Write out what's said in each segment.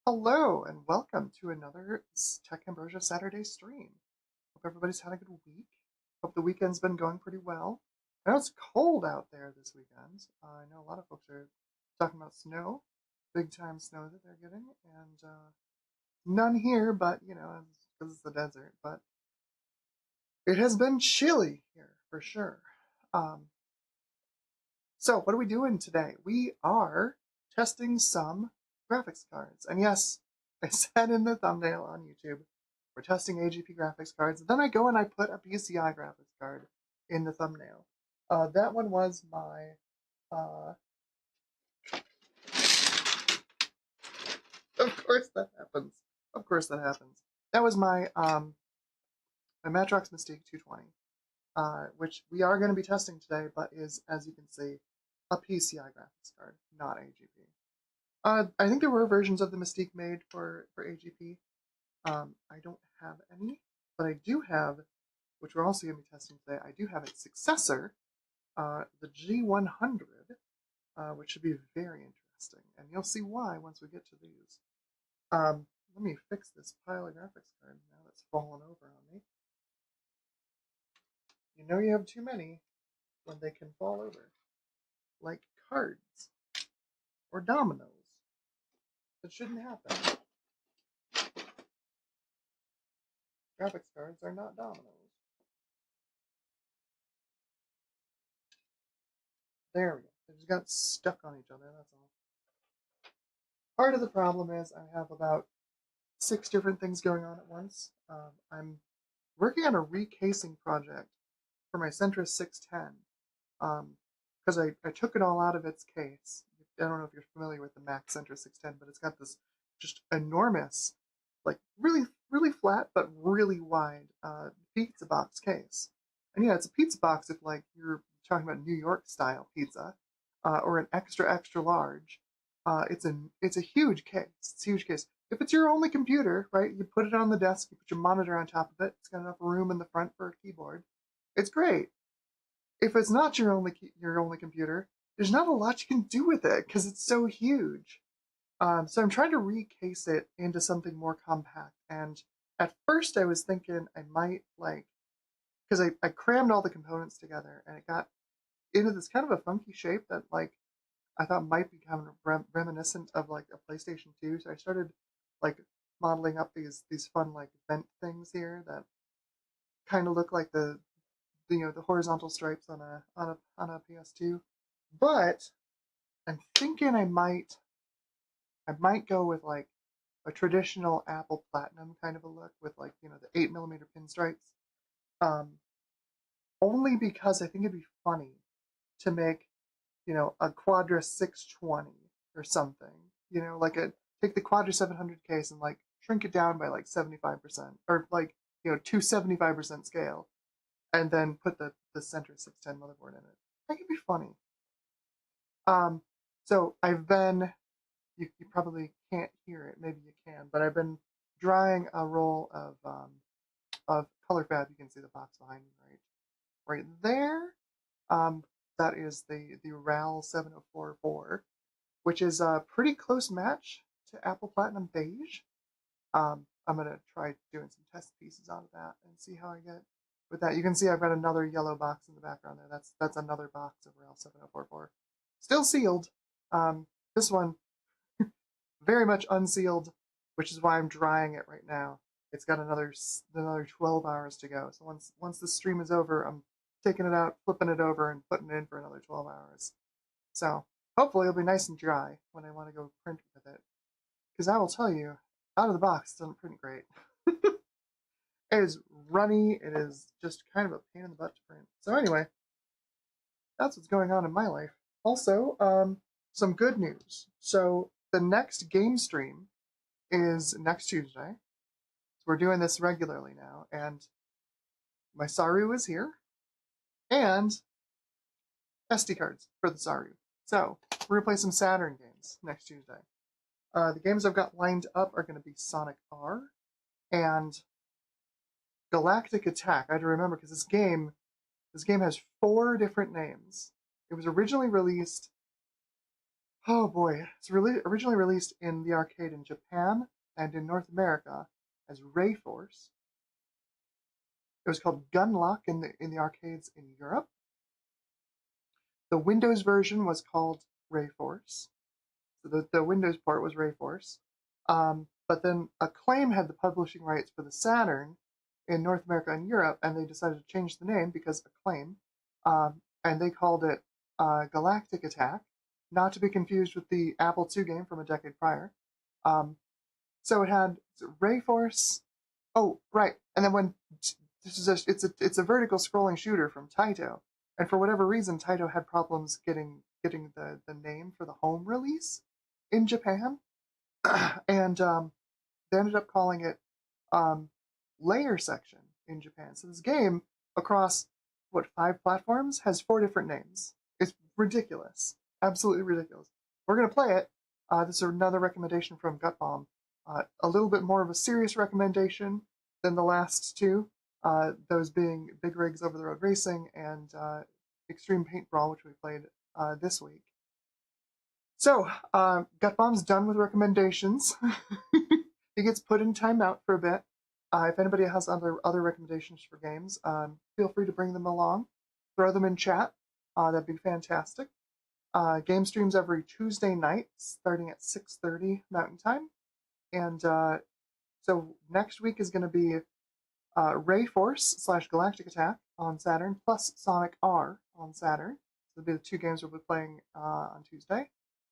Hello and welcome to another Tech Ambrosia Saturday stream. Hope everybody's had a good week. Hope the weekend's been going pretty well. I know it's cold out there this weekend. I know a lot of folks are talking about snow, big time snow that they're getting, and none here, but because it's the desert. But it has been chilly here for sure. Um, so what are we doing today? We are testing some graphics cards, and yes, I said in the thumbnail on YouTube, we're testing AGP graphics cards. And then I go and I put a PCI graphics card in the thumbnail. That one was my, of course that happens. Of course that happens. That was my Matrox Mystique 220, which we are going to be testing today, but is, as you can see, a PCI graphics card, not AGP. I think there were versions of the Mystique made for AGP. I don't have any, but I do have, which we're also going to be testing today, I do have its successor, the G100, which should be very interesting. And you'll see why once we get to these. Let me fix this pile of graphics cards now that's fallen over on me. You know you have too many when they can fall over. Like cards. Or dominoes. That shouldn't happen. Graphics cards are not dominoes. There we go. They just got stuck on each other, that's all. Part of the problem is I have about 6 different things going on at once. I'm working on a recasing project for my Centris 610 because I took it all out of its case. I don't know if you're familiar with the Mac Centris 610, but it's got this just enormous, like really flat but really wide pizza box case. And yeah, it's a pizza box if like you're talking about New York style pizza or an extra large. It's a huge case. It's a huge case. If it's your only computer, right, you put it on the desk, you put your monitor on top of it. It's got enough room in the front for a keyboard. It's great. If it's not your only computer, there's not a lot you can do with it because it's so huge. So I'm trying to recase it into something more compact. And at first I was thinking I might because I crammed all the components together and it got into this kind of a funky shape that I thought might be kind of reminiscent of like a PlayStation 2. So I started like modeling up these fun like vent things here that kind of look like the horizontal stripes on a PS2. But I'm thinking I might go with like a traditional Apple Platinum kind of a look with like the 8mm pinstripes. Um, Only because I think it'd be funny to make a Quadra 620 or something. Like take the Quadra 700 case and like shrink it down by like 75% or like 275% scale, and then put the Centris 610 motherboard in it. That could be funny. So I've been you probably can't hear it, maybe you can, but I've been drawing a roll of color fab. You can see the box behind me right there. That is the RAL 7044, which is a pretty close match to Apple Platinum Beige. I'm gonna try doing some test pieces out of that and see how I get with that. You can see I've got another yellow box in the background there. That's another box of RAL 7044, still sealed. This one very much unsealed, which is why I'm drying it right now. It's got another 12 hours to go. So once the stream is over, I'm taking it out, flipping it over, and putting it in for another 12 hours. So hopefully it'll be nice and dry when I want to go print with it. Because I will tell you, out of the box, it doesn't print great. It is runny. It is just kind of a pain in the butt to print. So anyway, that's what's going on in my life. Also, some good news. So the next game stream is next Tuesday. So we're doing this regularly now, and my Saru is here, and SD cards for the Saru. So we're gonna play some Saturn games next Tuesday. The games I've got lined up are going to be Sonic R and Galactic Attack. I had to remember because this game has 4 different names. It was originally released Oh boy, it's originally released in the arcade in Japan and in North America as Rayforce. It was called Gunlock in the arcades in Europe. The Windows version was called Rayforce. So the Windows port was Rayforce. But then Acclaim had the publishing rights for the Saturn in North America and Europe, and they decided to change the name because Acclaim, and they called it Galactic Attack, not to be confused with the Apple II game from a decade prior. So it had Rayforce. Oh, right. And then when it's a vertical scrolling shooter from Taito, and for whatever reason, Taito had problems getting the name for the home release in Japan, and they ended up calling it Layer Section in Japan. So this game across what 5 platforms has 4 different names. It's ridiculous, absolutely ridiculous. We're gonna play it. This is another recommendation from Gutbomb. A little bit more of a serious recommendation than the last 2. Those being Big Rigs Over the Road Racing and Extreme Paint Brawl, which we played this week. So, Gutbomb's done with recommendations. He gets put in timeout for a bit. If anybody has other recommendations for games, feel free to bring them along. Throw them in chat. That'd be fantastic. Game streams every Tuesday night, starting at 6:30 Mountain Time. And so next week is going to be Rayforce / Galactic Attack on Saturn, plus Sonic R on Saturn. So that'll be the 2 games we'll be playing on Tuesday.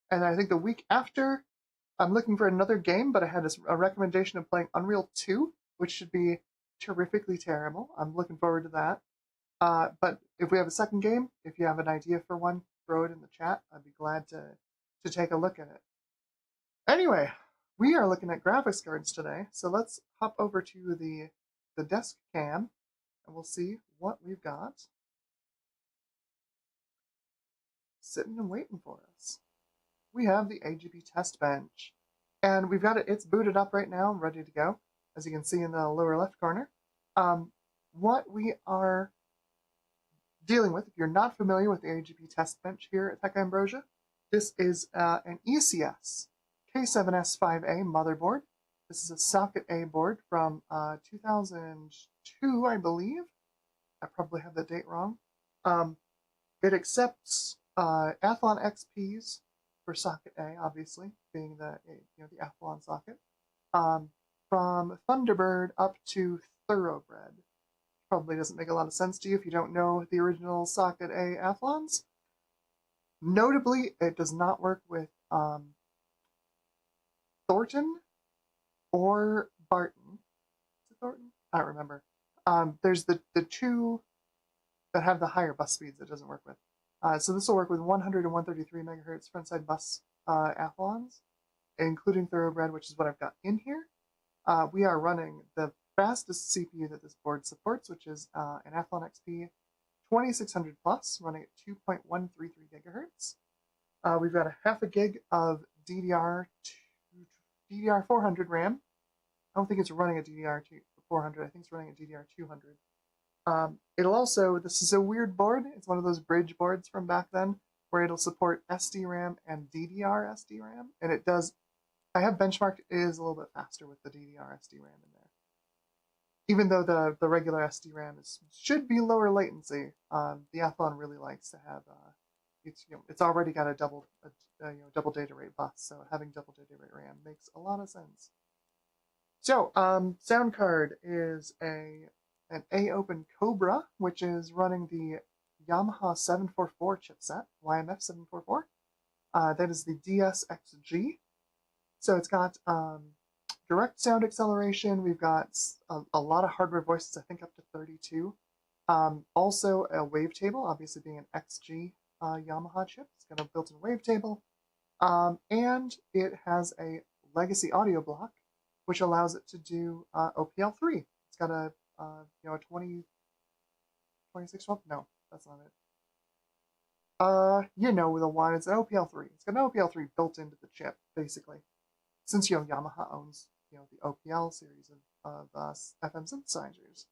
And I think the week after, I'm looking for another game, but I had a recommendation of playing Unreal 2, which should be terrifically terrible. I'm looking forward to that. But if we have a second game, if you have an idea for one, throw it in the chat. I'd be glad to take a look at it. Anyway, we are looking at graphics cards today, so let's hop over to the desk cam, and we'll see what we've got sitting and waiting for us. We have the AGB test bench, and we've got it's booted up right now and ready to go, as you can see in the lower left corner. What we are dealing with, if you're not familiar with the AGB test bench here at Tech Ambrosia, this is an ECS K7S5A motherboard. This is a socket A board from 2002, I believe. I probably have the date wrong. It accepts Athlon XPs for socket A, obviously, being the Athlon socket, from Thunderbird up to Thoroughbred. Probably doesn't make a lot of sense to you if you don't know the original socket A Athlons. Notably, it does not work with Thornton or Barton. Is it Thornton? I don't remember. There's the 2 that have the higher bus speeds it doesn't work with. So this will work with 100 and 133 megahertz frontside bus Athlons, including Thoroughbred, which is what I've got in here. We are running the fastest CPU that this board supports, which is an Athlon XP 2600 plus, running at 2.133 gigahertz. We've got a half a gig of DDR400 RAM. I don't think it's running a DDR400. I think it's running a DDR200. It'll also, this is a weird board. It's one of those bridge boards from back then where it'll support SDRAM and DDR SDRAM. And it does, I have benchmarked, it is a little bit faster with the DDR SDRAM in there. Even though the regular SDRAM should be lower latency, the Athlon really likes to have, it's already got a double data rate bus, so having double data rate RAM makes a lot of sense. So, sound card is an A-Open Cobra, which is running the Yamaha 744 chipset, YMF 744. That is the DSXG. So it's got direct sound acceleration. We've got a lot of hardware voices, I think up to 32. Also a wavetable, obviously being an XG Yamaha chip. It's got a built-in wavetable. And it has a legacy audio block, which allows it to do OPL3. It's got a 2612? No, that's not it. The one, it's an OPL3. It's got an OPL3 built into the chip, basically. Since, Yamaha owns, the OPL series of FM synthesizers.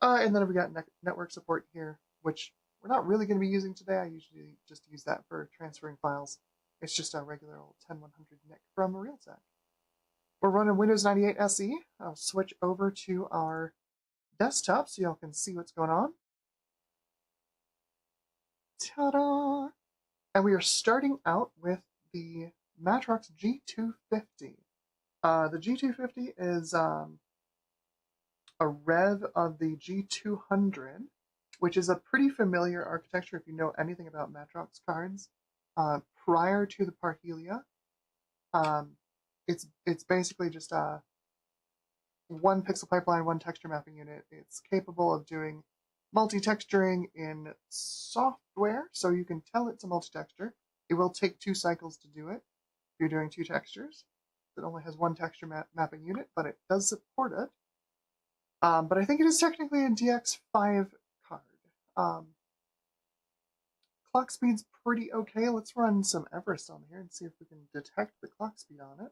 And then we got network support here, which we're not really going to be using today. I usually just use that for transferring files. It's just a regular old 10100 NIC from Realtek. We're running Windows 98 SE. I'll switch over to our desktop so y'all can see what's going on. Ta-da! And we are starting out with the Matrox G250. The G250 is a rev of the G200, which is a pretty familiar architecture if you know anything about Matrox cards. Prior to the Parhelia, it's basically just one pixel pipeline, one texture mapping unit. It's capable of doing multi-texturing in software, so you can tell it's a multi-texture. It will take 2 cycles to do it if you're doing 2 textures. It only has one texture mapping unit, but it does support it. But I think it is technically a DX5 card. Clock speed's pretty okay. Let's run some Everest on here and see if we can detect the clock speed on it.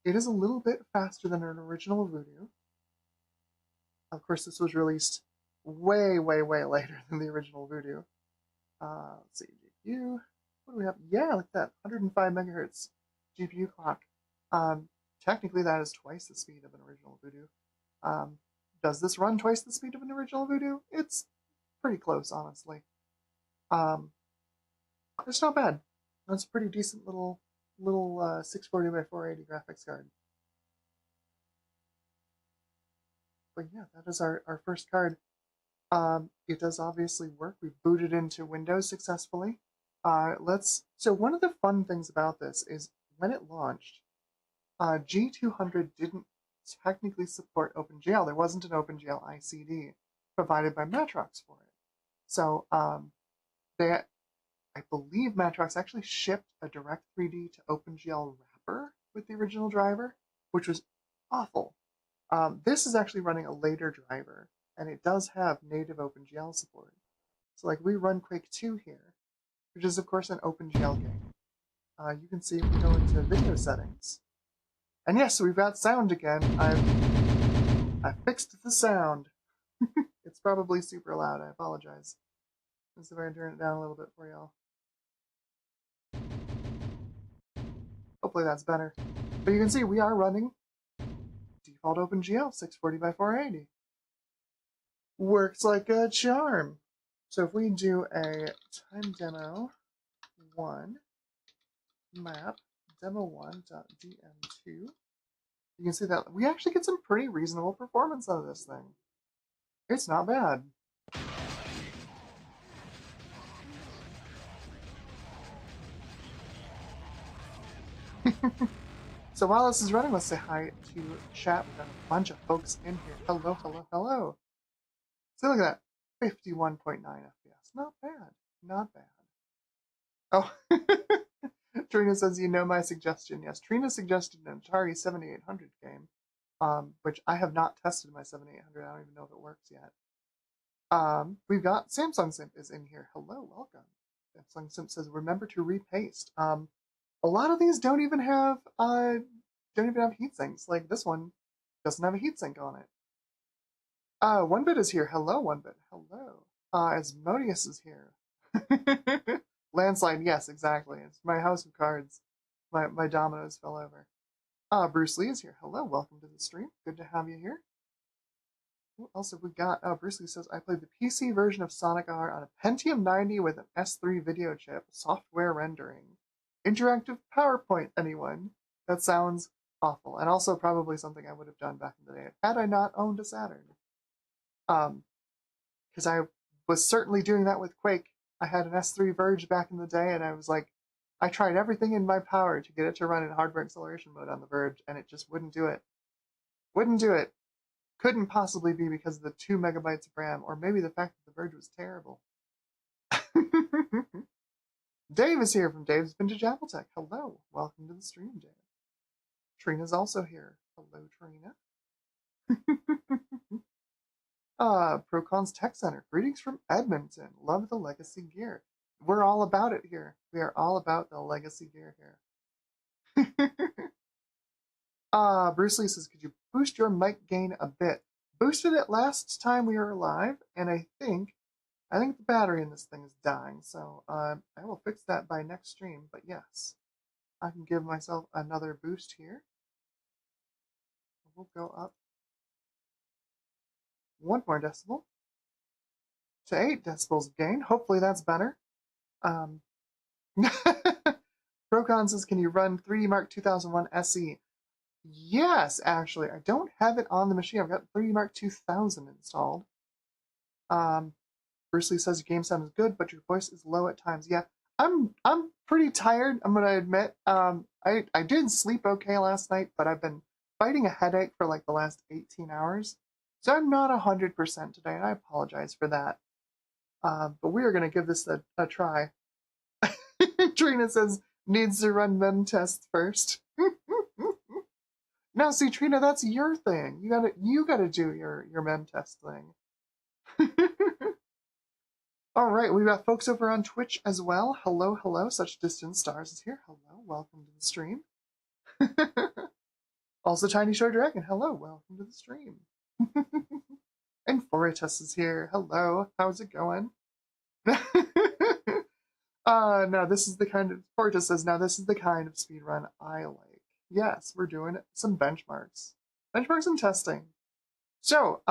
It is a little bit faster than an original Voodoo. Of course, this was released way, way, way later than the original Voodoo. Let's see, GPU. What do we have? Yeah, like that 105 megahertz GPU clock. Technically, that is twice the speed of an original Voodoo. Does this run twice the speed of an original Voodoo? It's pretty close, honestly. It's not bad. That's a pretty decent little 640 by 480 graphics card. But yeah, that is our first card. It does obviously work. We've booted into Windows successfully. So one of the fun things about this is when it launched, G200 didn't technically support OpenGL. There wasn't an OpenGL ICD provided by Matrox for it. So I believe Matrox actually shipped a Direct3D to OpenGL wrapper with the original driver, which was awful. This is actually running a later driver, and it does have native OpenGL support. So like we run Quake 2 here, which is of course an OpenGL game. You can see if we go into video settings. And yes, we've got sound again. I fixed the sound. It's probably super loud, I apologize. Let's see if I can turn it down a little bit for y'all. Hopefully that's better. But you can see we are running default OpenGL 640 by 480. Works like a charm. So if we do a time demo 1 map demo1.dm2, you can see that we actually get some pretty reasonable performance out of this thing. It's not bad. So while this is running, let's say hi to chat. We've got a bunch of folks in here. Hello, hello, hello. So look at that, 51.9 FPS. Not bad, not bad. Oh, Trina says, you know my suggestion. Yes, Trina suggested an Atari 7800 game, which I have not tested my 7800. I don't even know if it works yet. We've got Samsung Simp is in here. Hello, welcome. Samsung Simp says, remember to repaste. A lot of these don't even have heat sinks. Like this one doesn't have a heatsink on it. 1bit is here. Hello, 1bit. Hello. Asmodeus is here. Landslide, yes, exactly. It's my house of cards. My dominoes fell over. Bruce Lee is here. Hello, welcome to the stream. Good to have you here. What else have we got? Bruce Lee says, I played the PC version of Sonic R on a Pentium 90 with an S3 video chip, software rendering. Interactive PowerPoint, anyone? That sounds awful. And also probably something I would have done back in the day had I not owned a Saturn. Because I was certainly doing that with Quake. I had an S3 Virge back in the day, and I was like, I tried everything in my power to get it to run in hardware acceleration mode on the Virge, and it just wouldn't do it. Wouldn't do it. Couldn't possibly be because of the 2 megabytes of RAM, or maybe the fact that the Virge was terrible. Dave is here from Dave's Vintage Apple Tech. Hello. Welcome to the stream, Dave. Trina's also here. Hello, Trina. Procon's Tech Center. Greetings from Edmonton. Love the legacy gear. We're all about it here. We are all about the legacy gear here. Bruce Lee says, could you boost your mic gain a bit? Boosted it last time we were live, and I think I think the battery in this thing is dying, so I will fix that by next stream. But yes, I can give myself another boost here. We'll go up 1 more decibel to 8 decibels gain. Hopefully that's better. Procon says, can you run 3D Mark 2001 SE? Yes, actually. I don't have it on the machine. I've got 3D Mark 2000 installed. Bruce Lee says your game sounds good, but your voice is low at times. Yeah, I'm pretty tired, I'm gonna admit. I did sleep okay last night, but I've been fighting a headache for like the last 18 hours. So I'm not 100% today, and I apologize for that. But we are gonna give this a try. Trina says, needs to run mem tests first. Now, see, Trina, that's your thing. You gotta do your mem test thing. All right, we've got folks over on Twitch as well. Hello, hello. Such Distant Stars is here. Hello, welcome to the stream. Also, Tiny Short Dragon. Hello, welcome to the stream. And Foritus is here. Hello, how's it going? Now this is the kind of Foritus says. Now this is the kind of speedrun I like. Yes, we're doing some benchmarks and testing. So,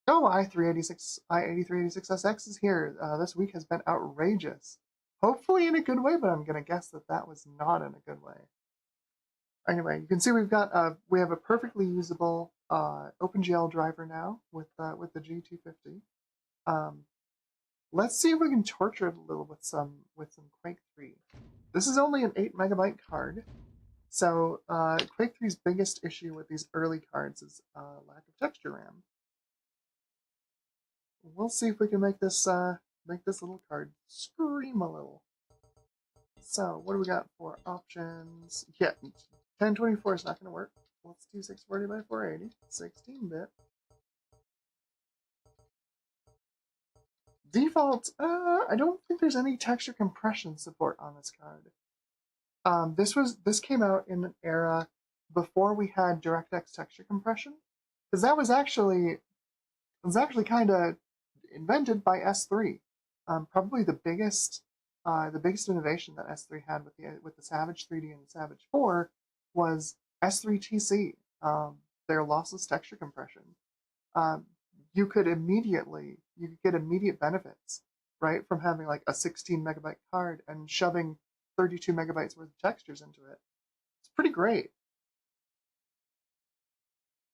i8386SX is here. This week has been outrageous. Hopefully in a good way, but I'm gonna guess that was not in a good way. Anyway, you can see we have a perfectly usable OpenGL driver now with the G250. Let's see if we can torture it a little with some Quake 3. This is only an 8 megabyte card, so Quake 3's biggest issue with these early cards is lack of texture RAM. We'll see if we can make this little card scream a little. So what do we got for options? Yeah, 1024 is not going to work. Let's do 640 by 480, 16-bit. Default, I don't think there's any texture compression support on this card. This came out in an era before we had DirectX texture compression, because that was actually kind of invented by S3. Probably the biggest innovation that S3 had with the Savage 3D and the Savage 4 was S3TC, their lossless texture compression. You could get immediate benefits, right, from having like a 16 megabyte card and shoving 32 megabytes worth of textures into it. It's pretty great.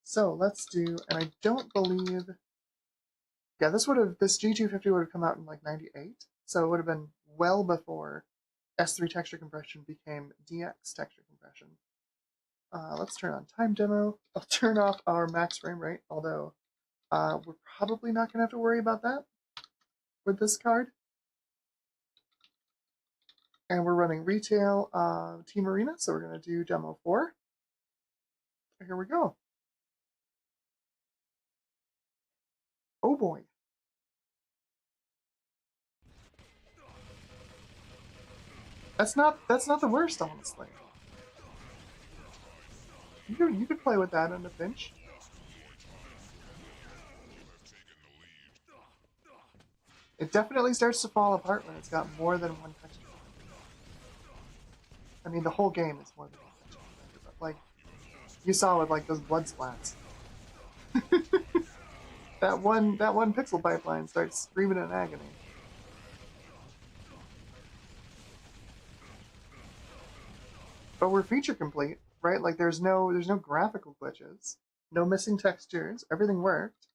So let's do, and I don't believe, yeah, this G250 would have come out in like 98, so it would have been well before S3 texture compression became DX texture compression. Let's turn on time demo. I'll turn off our max frame rate, although we're probably not going to have to worry about that with this card. And we're running retail Team Arena, so we're going to do demo 4. Here we go. Oh boy. That's not the worst, honestly. You could play with that in a pinch. It definitely starts to fall apart when it's got more than one texture. I mean, the whole game is more than one texture, but like you saw with like those blood splats. that one pixel pipeline starts screaming in agony. But we're feature complete, right? Like there's no graphical glitches, no missing textures, everything worked.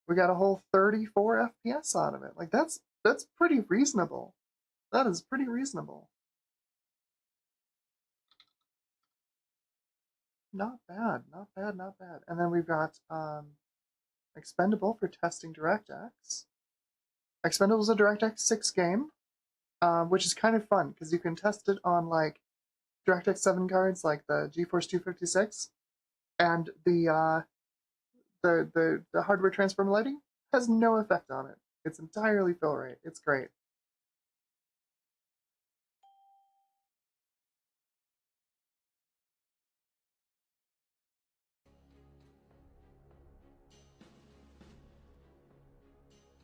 We got a whole 34 FPS out of it. Like that's pretty reasonable. That is pretty reasonable. Not bad, not bad, not bad. And then we've got Expendable for testing DirectX. Expendable is a DirectX 6 game, which is kind of fun because you can test it on like DirectX 7 cards like the GeForce 256, and the hardware transform lighting has no effect on it. It's entirely fill rate. It's great.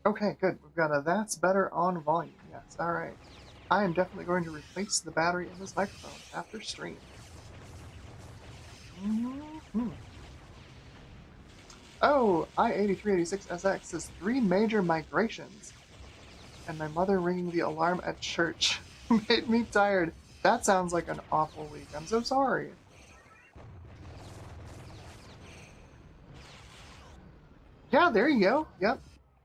Okay, good. We've got a that's better on volume. Yes, alright. I am definitely going to replace the battery in this microphone after stream. Oh, I-8386SX says 3 major migrations. And my mother ringing the alarm at church made me tired. That sounds like an awful week. I'm so sorry. Yeah, there you go. Yep.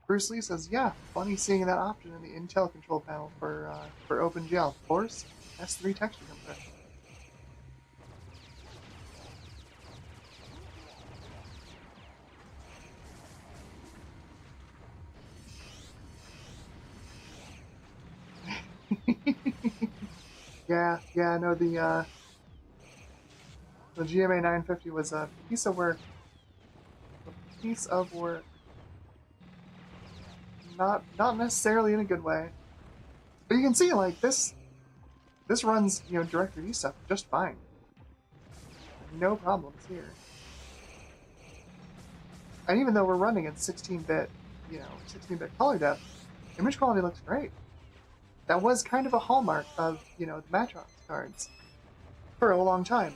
Bruce Lee says, yeah, funny seeing that option in the Intel control panel for OpenGL. Force S3 texture compression. yeah, no, the GMA 950 was a piece of work. A piece of work. Not necessarily in a good way. But you can see, like, this runs, you know, DirectX stuff just fine. No problems here. And even though we're running at 16-bit, you know, 16-bit color depth, image quality looks great. That was kind of a hallmark of, you know, the Matrox cards for a long time.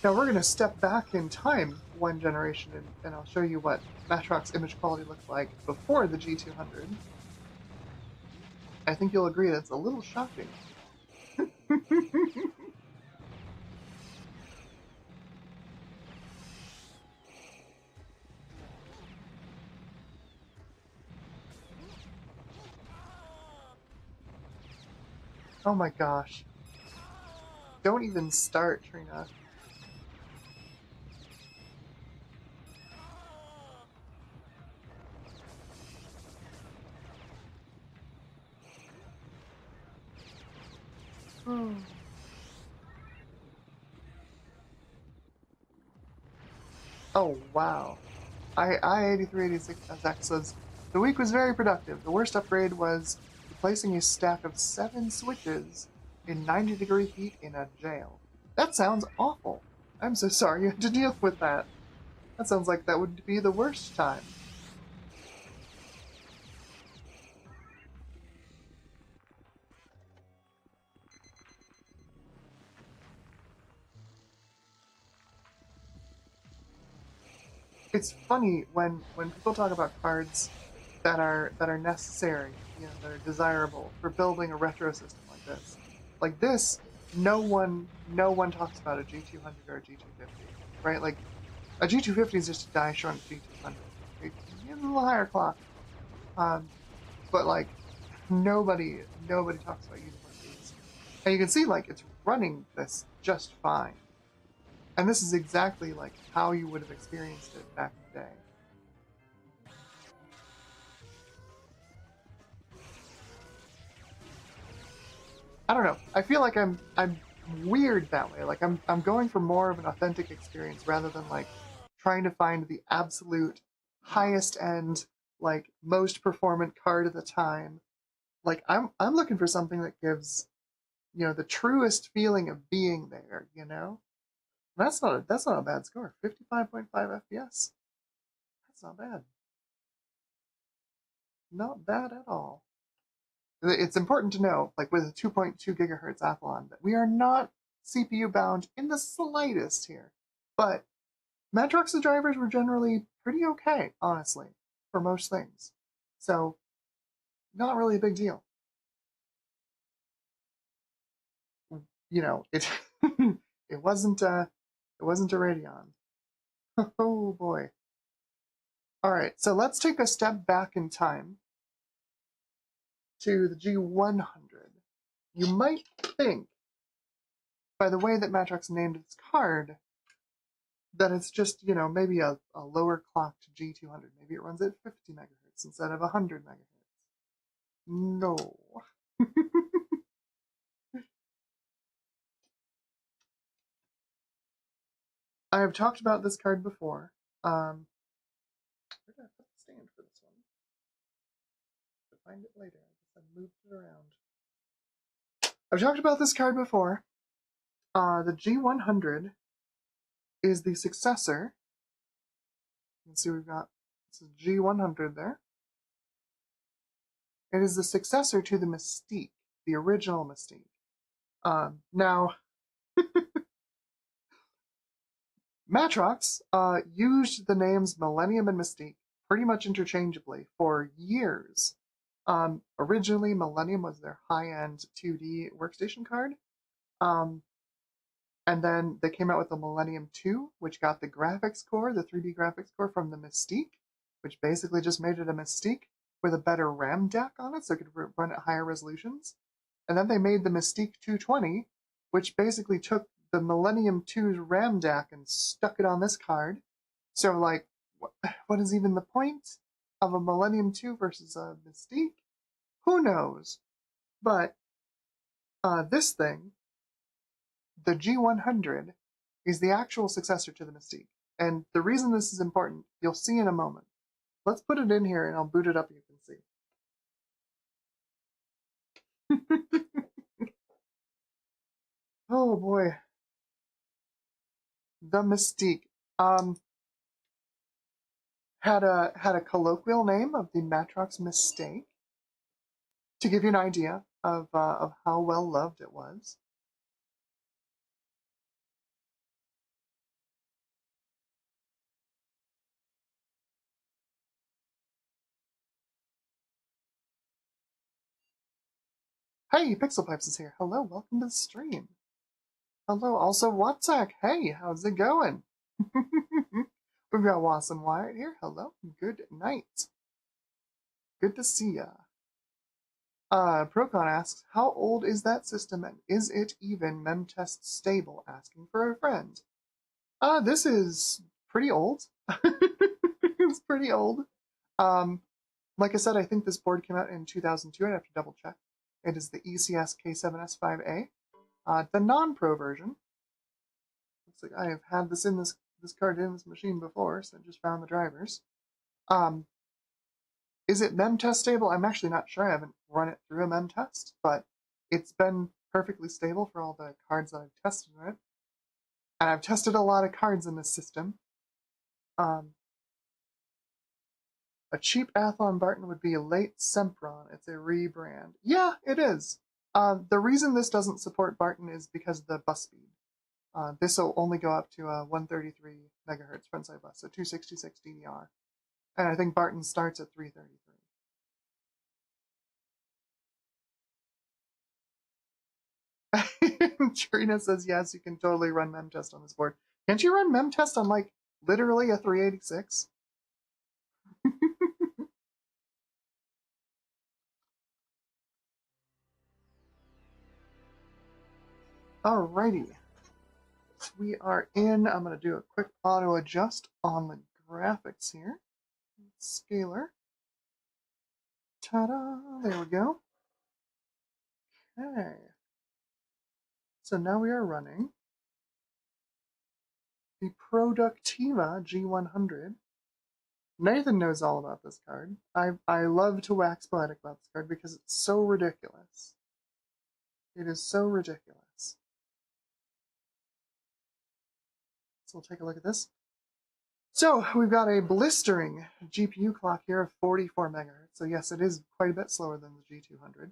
Now we're going to step back in time one generation, and I'll show you what Matrox image quality looked like before the G200. I think you'll agree that's a little shocking. Oh my gosh. Don't even start, Trina. Oh wow. I-8386SX says, the week was very productive. The worst upgrade was replacing a stack of 7 switches in 90-degree heat in a jail. That sounds awful. I'm so sorry you had to deal with that. That sounds like that would be the worst time. It's funny when people talk about cards that are necessary, you know, that are desirable for building a retro system like this. Like this, no one talks about a G200 or a G250, right? Like a G250 is just a die shrunk G200. It's a little higher clock, but like nobody talks about using one of these. And you can see like it's running this just fine. And this is exactly like how you would have experienced it back in the day. I don't know. I feel like I'm weird that way. Like I'm going for more of an authentic experience rather than like trying to find the absolute highest end, like most performant card at the time. Like I'm looking for something that gives, you know, the truest feeling of being there, you know? That's not a bad score. 55.5 FPS. That's not bad. Not bad at all. It's important to know, like with a 2.2 gigahertz Athlon, that we are not CPU bound in the slightest here. But Matrox's drivers were generally pretty okay, honestly, for most things. So, not really a big deal. You know, it it wasn't a Radeon. Oh boy. All right, so let's take a step back in time to the G100. You might think, by the way that Matrox named its card, that it's just, you know, maybe a lower clocked G200. Maybe it runs at 50 megahertz instead of 100 megahertz. No. I have talked about this card before. Where did I put the stand for this one? To find it later. I guess I moved it around. I've talked about this card before. The G100 is the successor. You can see we've got this is G100 there. It is the successor to the Mystique, the original Mystique. Now, Matrox used the names Millennium and Mystique pretty much interchangeably for years. Originally, Millennium was their high-end 2D workstation card. And then they came out with the Millennium 2, which got the graphics core, the 3D graphics core from the Mystique, which basically just made it a Mystique with a better RAM DAC on it so it could run at higher resolutions. And then they made the Mystique 220, which basically took the Millennium 2's RAM DAC and stuck it on this card. So, like, what is even the point of a Millennium 2 versus a Mystique? Who knows? But this thing, the G100, is the actual successor to the Mystique. And the reason this is important, you'll see in a moment. Let's put it in here and I'll boot it up, you can see. Oh boy. The Mystique. Had a colloquial name of the Matrox Mystique, to give you an idea of how well loved it was. Hey, Pixel Pipes is here. Hello, welcome to the stream. Hello, also Watzak. Hey, how's it going? We've got Wasson Wyatt here. Hello, good night. Good to see ya. Procon asks, how old is that system and is it even memtest stable? Asking for a friend. This is pretty old. It's pretty old. Like I said, I think this board came out in 2002. I'd have to double check. It is the ECS K7S5A. The non-pro version. Looks like I have had this card in this machine before, so I just found the drivers. Is it memtest stable? I'm actually not sure. I haven't run it through a memtest, but it's been perfectly stable for all the cards that I've tested in it. And I've tested a lot of cards in this system. A cheap Athlon Barton would be a late Sempron. It's a rebrand. Yeah, it is. The reason this doesn't support Barton is because of the bus speed. This will only go up to 133 megahertz frontside bus, so 266 DDR. And I think Barton starts at 333. Trina says, yes, you can totally run memtest on this board. Can't you run memtest on, like, literally a 386? Alrighty. We are in. I'm going to do a quick auto adjust on the graphics here. Scalar. Ta-da! There we go. Okay. So now we are running the Productiva G100. Nathan knows all about this card. I love to wax poetic about this card because it's so ridiculous. It is so ridiculous. So we'll take a look at this. So we've got a blistering GPU clock here of 44 megahertz. So yes, it is quite a bit slower than the G200.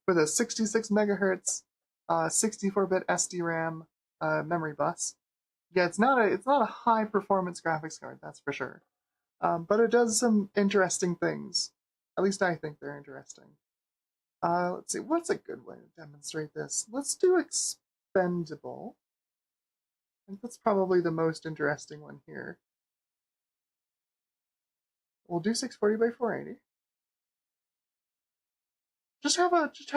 With a 66 megahertz, 64-bit SDRAM memory bus. Yeah, it's not a high performance graphics card, that's for sure. But it does some interesting things. At least I think they're interesting. Let's see, what's a good way to demonstrate this? Let's do expendable. I think that's probably the most interesting one here. We'll do 640 by 480. Just have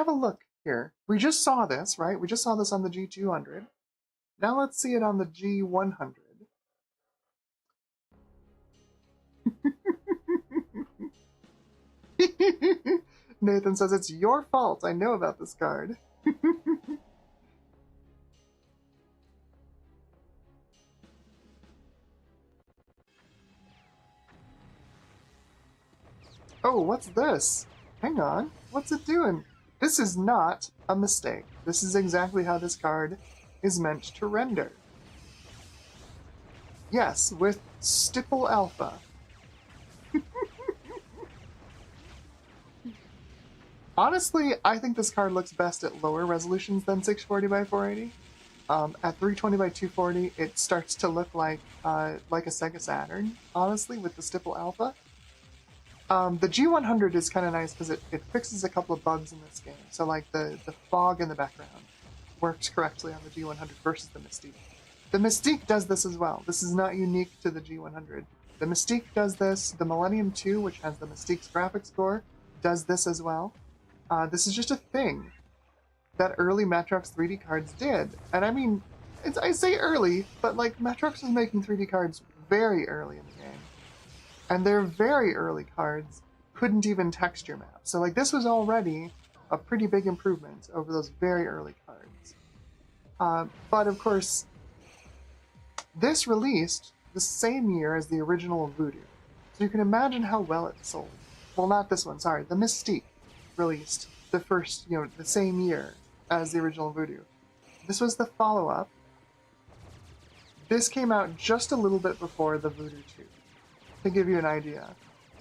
a look here. We just saw this, right? We just saw this on the G200. Now let's see it on the G100. Nathan says, it's your fault. I know about this card. Oh, what's this? Hang on. What's it doing? This is not a mistake. This is exactly how this card is meant to render. Yes, with stipple alpha. Honestly, I think this card looks best at lower resolutions than 640 by 480. At 320 by 240, it starts to look like a Sega Saturn, honestly, with the stipple alpha. The G100 is kind of nice because it fixes a couple of bugs in this game. So like the fog in the background works correctly on the G100 versus the Mystique. The Mystique does this as well. This is not unique to the G100. The Mystique does this. The Millennium 2, which has the Mystique's graphics core, does this as well. This is just a thing that early Matrox 3D cards did. And I mean, I say early, but like Matrox was making 3D cards very early in the game. And their very early cards couldn't even texture map. So like this was already a pretty big improvement over those very early cards. But of course, this released the same year as the original Voodoo. So you can imagine how well it sold. Well, not this one, sorry. The Mystique released the first, the same year as the original Voodoo. This was the follow-up. This came out just a little bit before the Voodoo 2, to give you an idea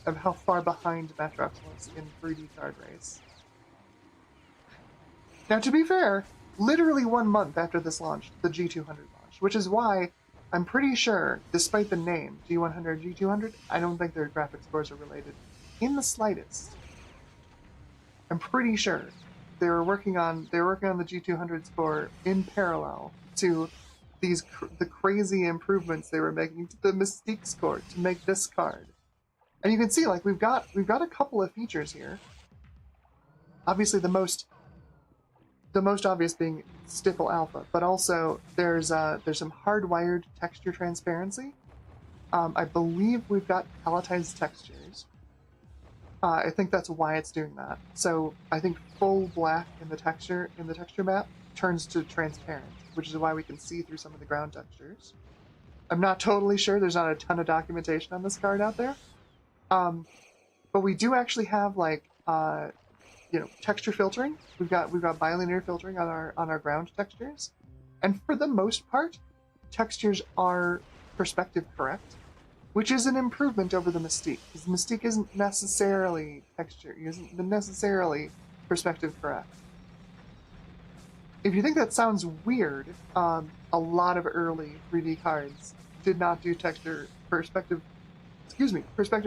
of how far behind Matrox was in 3D card race. Now, to be fair, literally 1 month after this launched, the G200 launched, which is why I'm pretty sure, despite the name, G100, G200, I don't think their graphics cores are related in the slightest. I'm pretty sure they were working on the G200's core in parallel to the crazy improvements they were making to the Mystique's core to make this card. And you can see, like, we've got a couple of features here. Obviously, the most obvious being stipple alpha, but also there's some hardwired texture transparency. I believe we've got palletized textures. I think that's why it's doing that. So I think full black in the texture map turns to transparent, which is why we can see through some of the ground textures. I'm not totally sure. There's not a ton of documentation on this card out there. But we do actually have like texture filtering. We've got bilinear filtering on our ground textures, and for the most part, textures are perspective correct, which is an improvement over the Mystique, because the Mystique isn't necessarily perspective correct. If you think that sounds weird, a lot of early 3D cards did not do perspective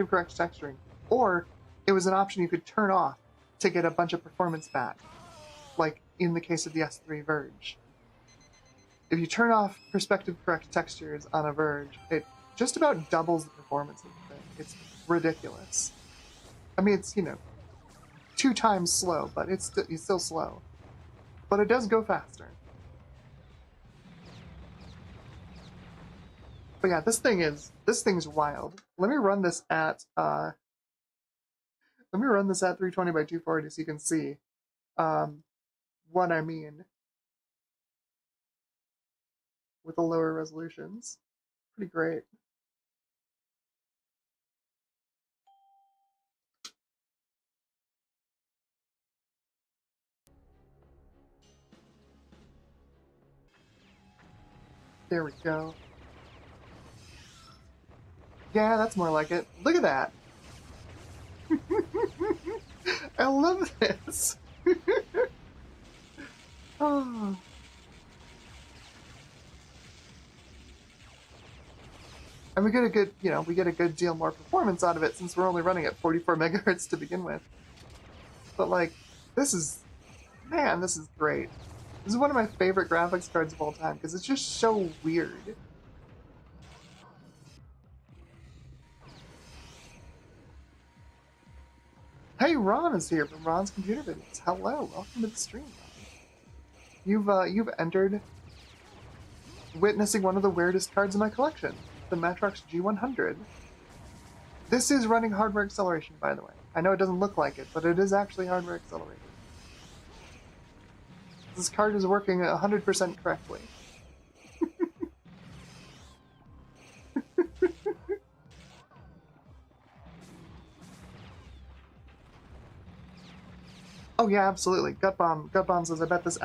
correct texturing, or it was an option you could turn off to get a bunch of performance back, like in the case of the S3 Virge. If you turn off perspective correct textures on a Virge, it just about doubles the performance of the thing. It's ridiculous. I mean, it's 2 times slow, but it's still slow. But it does go faster. But yeah, this thing's wild. Let me run this at 320 by 240 so you can see what I mean with the lower resolutions. Pretty great. There we go. Yeah, that's more like it. Look at that. I love this. Oh. And we get a good deal more performance out of it since we're only running at 44 megahertz to begin with. But like, this is great. This is one of my favorite graphics cards of all time because it's just so weird. Hey, Ron is here from Ron's Computer Videos. Hello, welcome to the stream, Ron. You've entered witnessing one of the weirdest cards in my collection, the Matrox G100. This is running hardware acceleration, by the way. I know it doesn't look like it, but it is actually hardware accelerated. This card is working 100% correctly. Oh yeah, absolutely. Gutbomb says, I bet this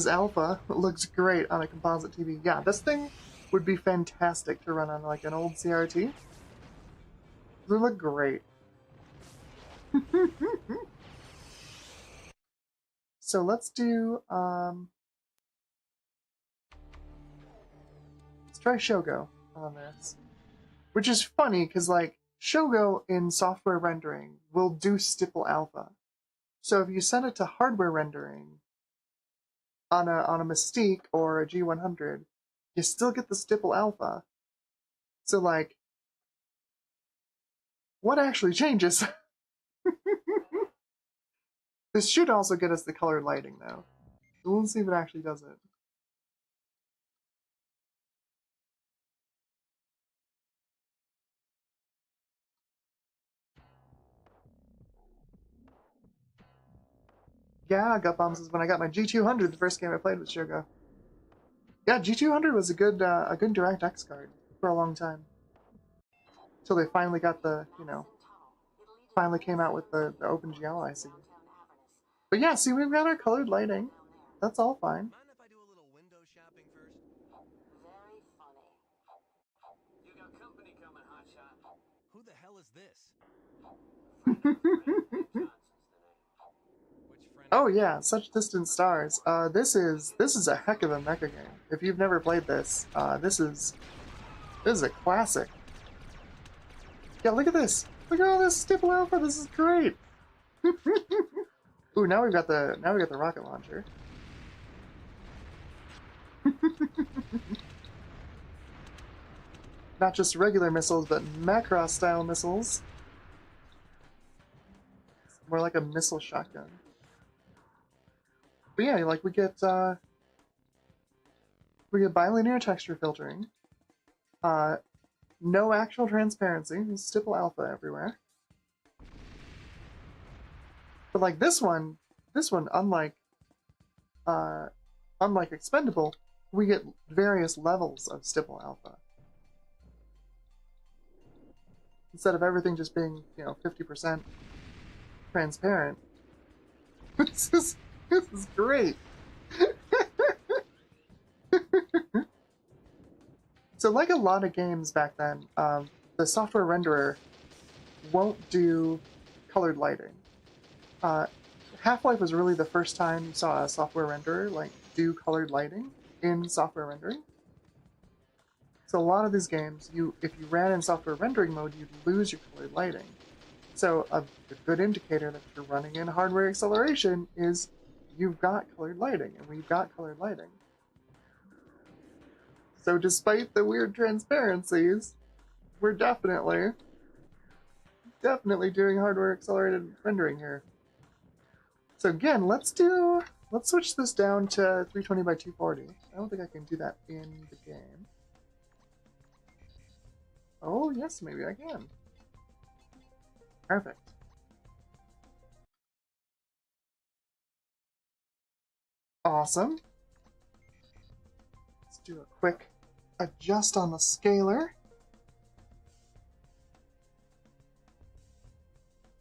alpha looks great on a composite TV. Yeah, this thing would be fantastic to run on like an old CRT. It would look great. So let's do, let's try Shogo on this. Which is funny, because, like, Shogo in software rendering will do stipple alpha. So if you send it to hardware rendering on a Mystique or a G100, you still get the stipple alpha. So, like, what actually changes? This should also get us the colored lighting, though. So we'll see if it actually does it. Yeah, gut bombs is when I got my G200, the first game I played with Shogo. Yeah, G200 was a good DirectX card for a long time. Until they finally got the, finally came out with the OpenGL IC. But yeah, see, we've got our colored lighting. That's all fine. Mind if I do a little window shopping first? Very funny. You got company coming, hotshot. Who the hell is this? Johnson's the name. Which friend? Oh yeah, Such Distant Stars. This is a heck of a mecha game. If you've never played this, this is a classic. Yeah, look at this. Look at all this stipple alpha. This is great. Ooh, now we got the rocket launcher. Not just regular missiles, but Macross style missiles. It's more like a missile shotgun. But yeah, like we get bilinear texture filtering. No actual transparency. Stipple alpha everywhere. But like this one, unlike Expendable, we get various levels of stipple alpha. Instead of everything just being, 50% transparent. This is great. So like a lot of games back then, the software renderer won't do colored lighting. Half-Life was really the first time you saw a software renderer like do colored lighting in software rendering. So a lot of these games, if you ran in software rendering mode, you'd lose your colored lighting. So a good indicator that you're running in hardware acceleration is you've got colored lighting, and we've got colored lighting. So despite the weird transparencies, we're definitely doing hardware accelerated rendering here. So again, let's switch this down to 320 by 240. I don't think I can do that in the game. Oh yes, maybe I can. Perfect. Awesome. Let's do a quick adjust on the scaler.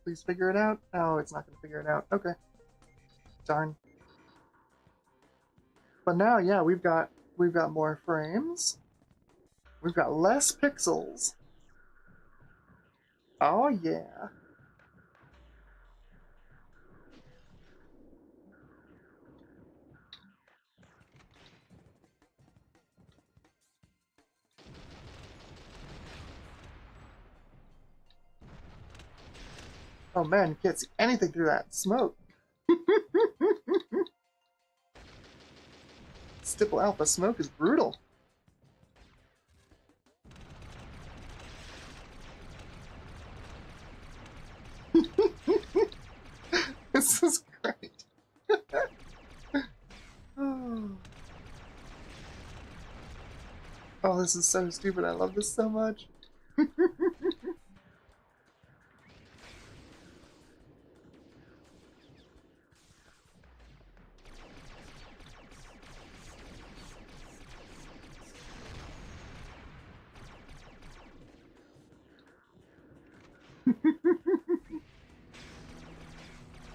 Please figure it out. Oh, it's not going to figure it out. Okay. Darn. But now, yeah, we've got more frames. We've got less pixels. Oh yeah. Oh man, you can't see anything through that smoke. Stipple alpha smoke is brutal. This is great. Oh, this is so stupid. I love this so much.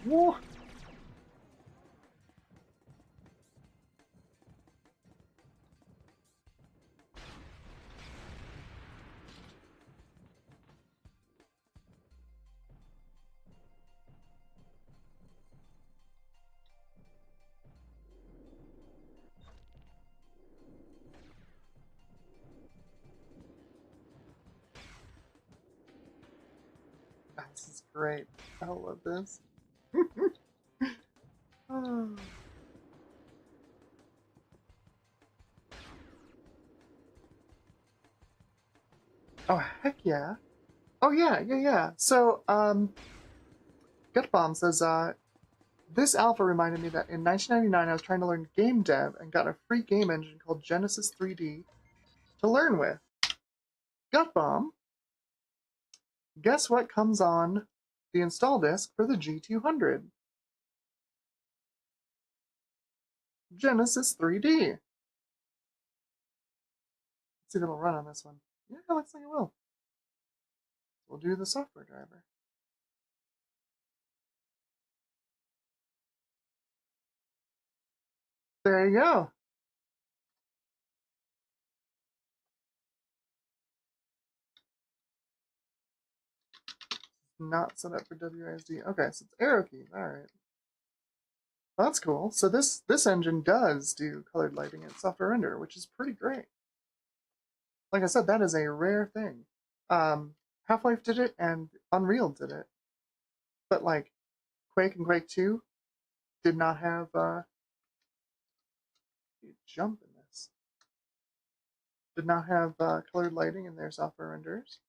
Whoa. This is great. I love this. Oh. Oh, heck yeah. Oh, yeah. So, Gutbomb says, this alpha reminded me that in 1999 I was trying to learn game dev and got a free game engine called Genesis 3D to learn with. Gutbomb, guess what comes on the install disk for the G200? Genesis 3D. Let's see if it'll run on this one. Yeah, it looks like it will. We'll do the software driver. There you go. Not set up for WASD. Okay, so it's arrow key. Alright. Well, that's cool. So this engine does do colored lighting and software render, which is pretty great. Like I said, that is a rare thing. Half-Life did it and Unreal did it. But like Quake and Quake 2 did not have jump in this. Did not have colored lighting in their software renders.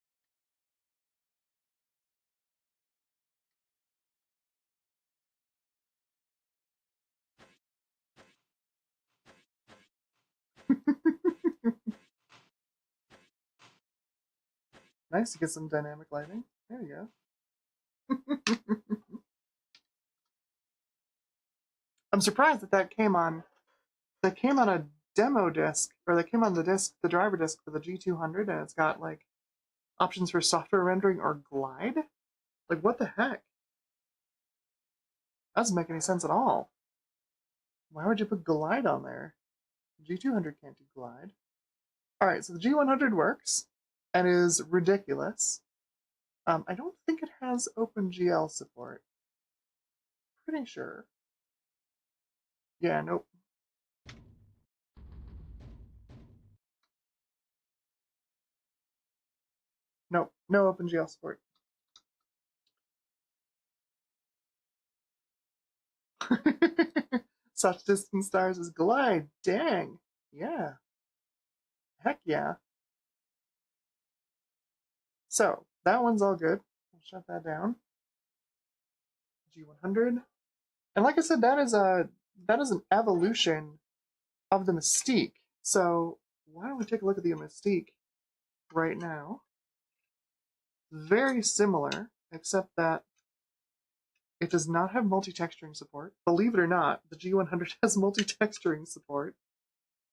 Nice to get some dynamic lighting. There you go. I'm surprised that came on. That came on a demo disc, or that came on the disc, the driver disc for the G200, and it's got like options for software rendering or glide. Like, what the heck? That doesn't make any sense at all. Why would you put glide on there? G200 can't do glide. Alright, so the G100 works and is ridiculous. I don't think it has OpenGL support. Pretty sure. Yeah, nope. Nope, no OpenGL support. Such distant stars as glide. Dang. Yeah. Heck yeah. So, that one's all good. We'll shut that down. G100. And like I said, that is an evolution of the Mystique. So why don't we take a look at the Mystique right now? Very similar, except that it does not have multi-texturing support. Believe it or not, the G100 has multi-texturing support.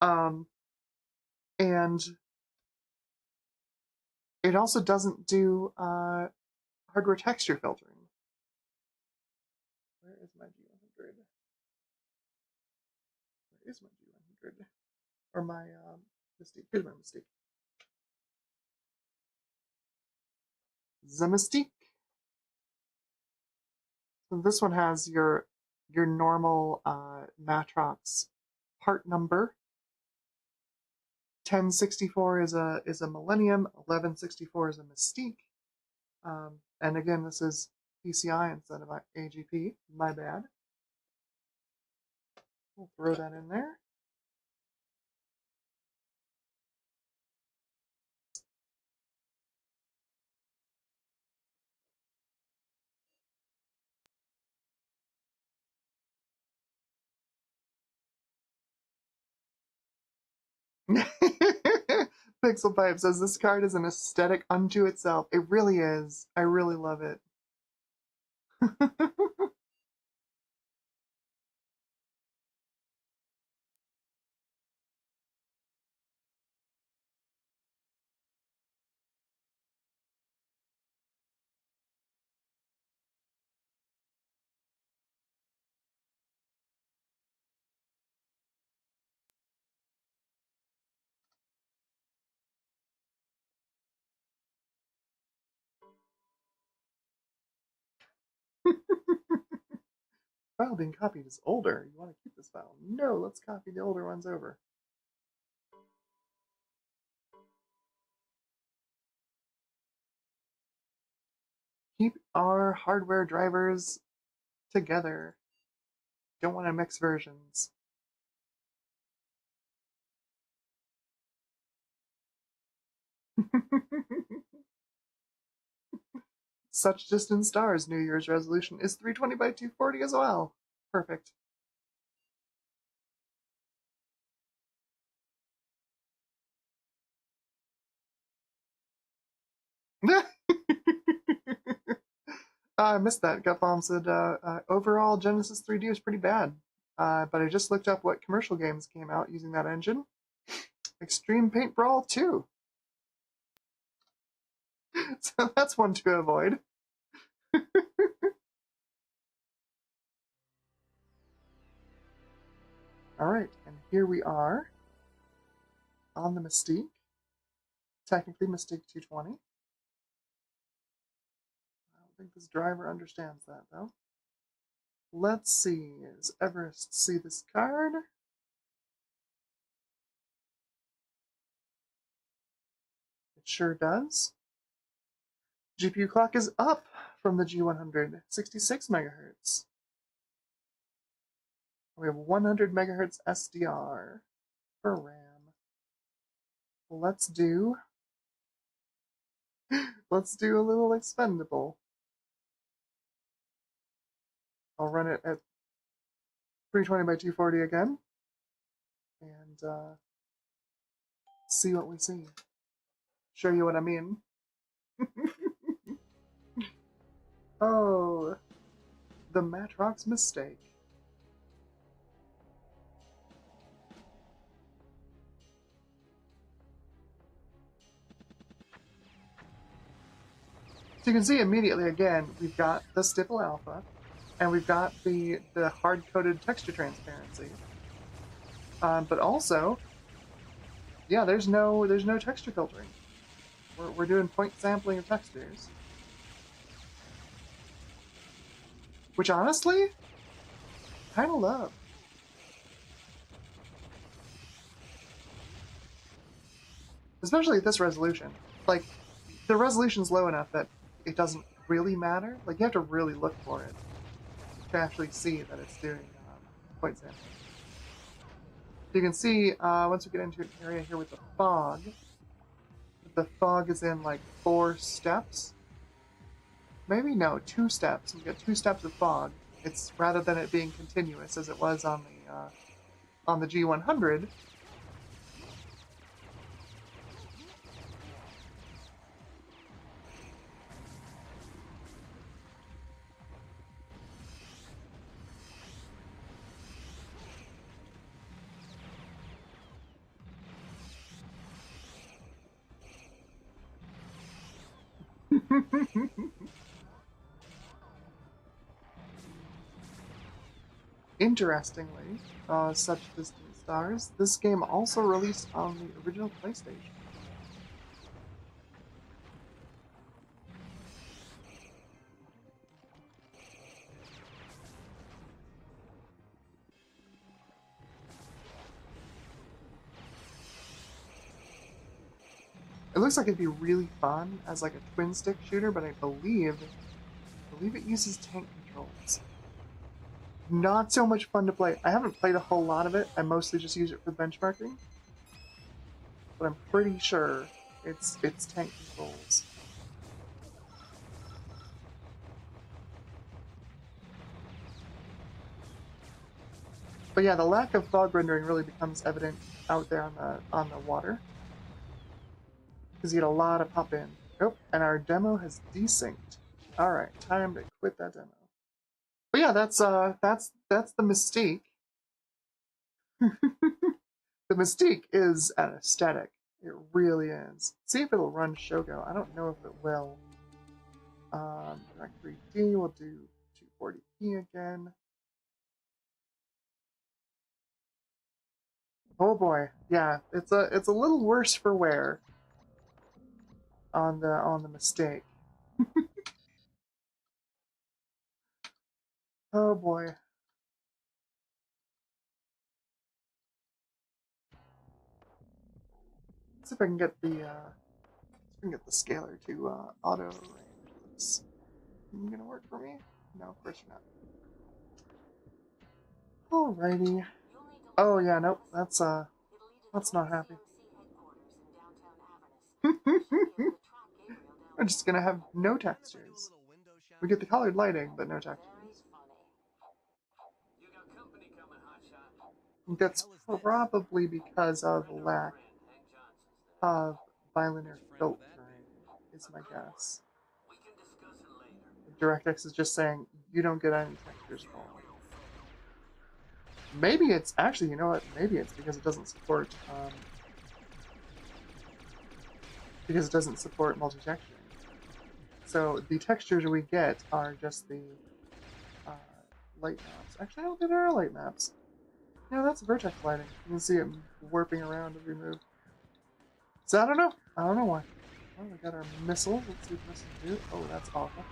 And it also doesn't do hardware texture filtering. Where is my G100? Where is my G100? Or my Mystique? Here's my Mystique. The Mystique. So this one has your normal Matrox part number. 1064 is a Millennium, 1164 is a Mystique. And again, this is PCI instead of AGP. My bad. We'll throw that in there. Pixel Pipe says this card is an aesthetic unto itself. It really is. I really love it. File being copied is older. You want to keep this file? No, let's copy the older ones over. Keep our hardware drivers together. Don't want to mix versions. Such distant stars. New Year's resolution is 320 by 240 as well. Perfect. I missed that. Gutbomb said, overall, Genesis 3D is pretty bad. But I just looked up what commercial games came out using that engine. Extreme Paint Brawl 2. So that's one to avoid. Alright, and here we are on the Mystique. Technically Mystique 220. I don't think this driver understands that, though. Let's see. Does Everest see this card? It sure does. GPU clock is up from the G100, 66 megahertz. We have 100 megahertz SDR for RAM. Let's do a little expendable. I'll run it at 320 by 240 again, and see what we see. Show you what I mean. Oh, the Matrox Mystique. So you can see immediately, again, we've got the stipple alpha, and we've got the hard-coded texture transparency. But also, yeah, there's no texture filtering. We're doing point sampling of textures, which honestly, kind of love. Especially at this resolution. Like, the resolution's low enough that it doesn't really matter. Like, you have to really look for it to actually see that it's doing point sampling. You can see, once we get into an area here with the fog is in like 4 steps. Maybe no, 2 steps. We get 2 steps of fog. It's rather than it being continuous as it was on the G100. Interestingly, such distant stars, this game also released on the original PlayStation. It looks like it'd be really fun as like a twin stick shooter, but I believe it uses tank controls. Not so much fun to play. I haven't played a whole lot of it. I mostly just use it for benchmarking. But I'm pretty sure it's tank controls. But yeah, the lack of fog rendering really becomes evident out there on the water. Because you get a lot of pop in. Oh, and our demo has desynced. Alright, time to quit that demo. But yeah, that's the Mystique. The Mystique is an aesthetic. It really is. See if it'll run Shogo. I don't know if it will. Direct 3D, we'll do 240p again. Oh boy, yeah, it's a little worse for wear on the Mystique. Oh boy. Let's see if I can get the scaler to auto range this. You gonna work for me? No, of course you're not. Alrighty. Oh yeah, nope. That's not happy. We're just gonna have no textures. We get the colored lighting, but no textures. You got company coming, hotshot. That's probably because of lack of bilinear filtering, is my guess. We can discuss it later. DirectX is just saying you don't get any textures at all. Maybe it's actually, you know what? Maybe it's because it doesn't support multi-texturing. So the textures we get are just the light maps. Actually, I don't think there are light maps. No, that's vertex lighting. You can see it warping around as we move. So I don't know. I don't know why. Oh, we got our missile. Let's see what missiles do. Oh, that's awful.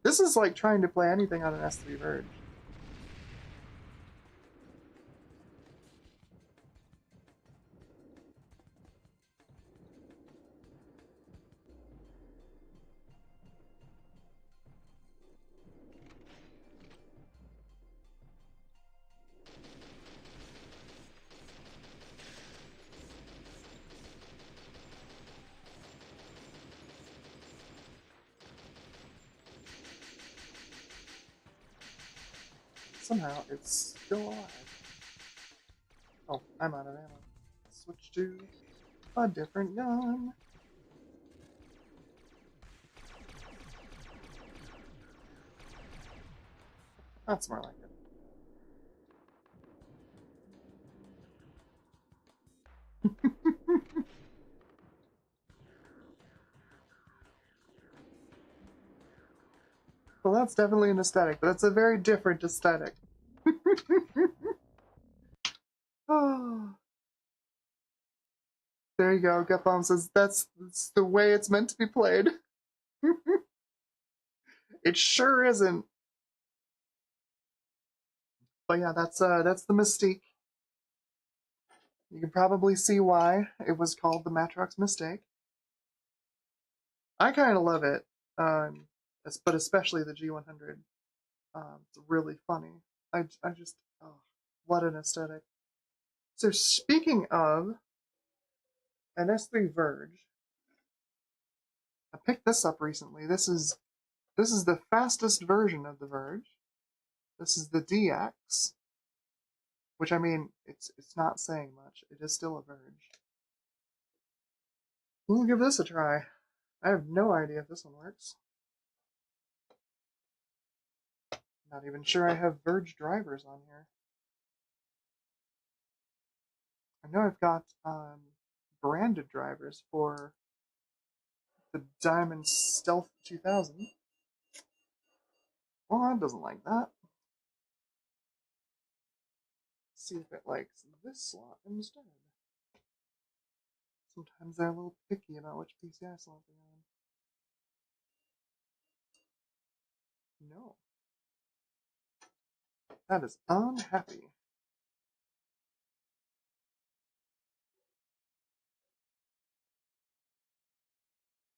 This is like trying to play anything on an S3 Verge. Somehow it's still alive. Oh, I'm out of ammo. Switch to a different gun. That's more like it. Well, that's definitely an aesthetic, but it's a very different aesthetic. Oh. There you go. Gutbaum says that's the way it's meant to be played. It sure isn't. But yeah, that's the Mystique. You can probably see why it was called the Matrox Mystique. I kind of love it, but especially the G100. It's really funny. I just, oh, what an aesthetic. So speaking of an S3 Verge, I picked this up recently. This is the fastest version of the Verge. This is the DX, which I mean, it's not saying much. It is still a Verge. We'll give this a try. I have no idea if this one works. Not even sure I have Verge drivers on here. I know I've got branded drivers for the Diamond Stealth 2000. Well, that doesn't like that. Let's see if it likes this slot instead. Sometimes they're a little picky about which PCI slot they're on. No. That is unhappy.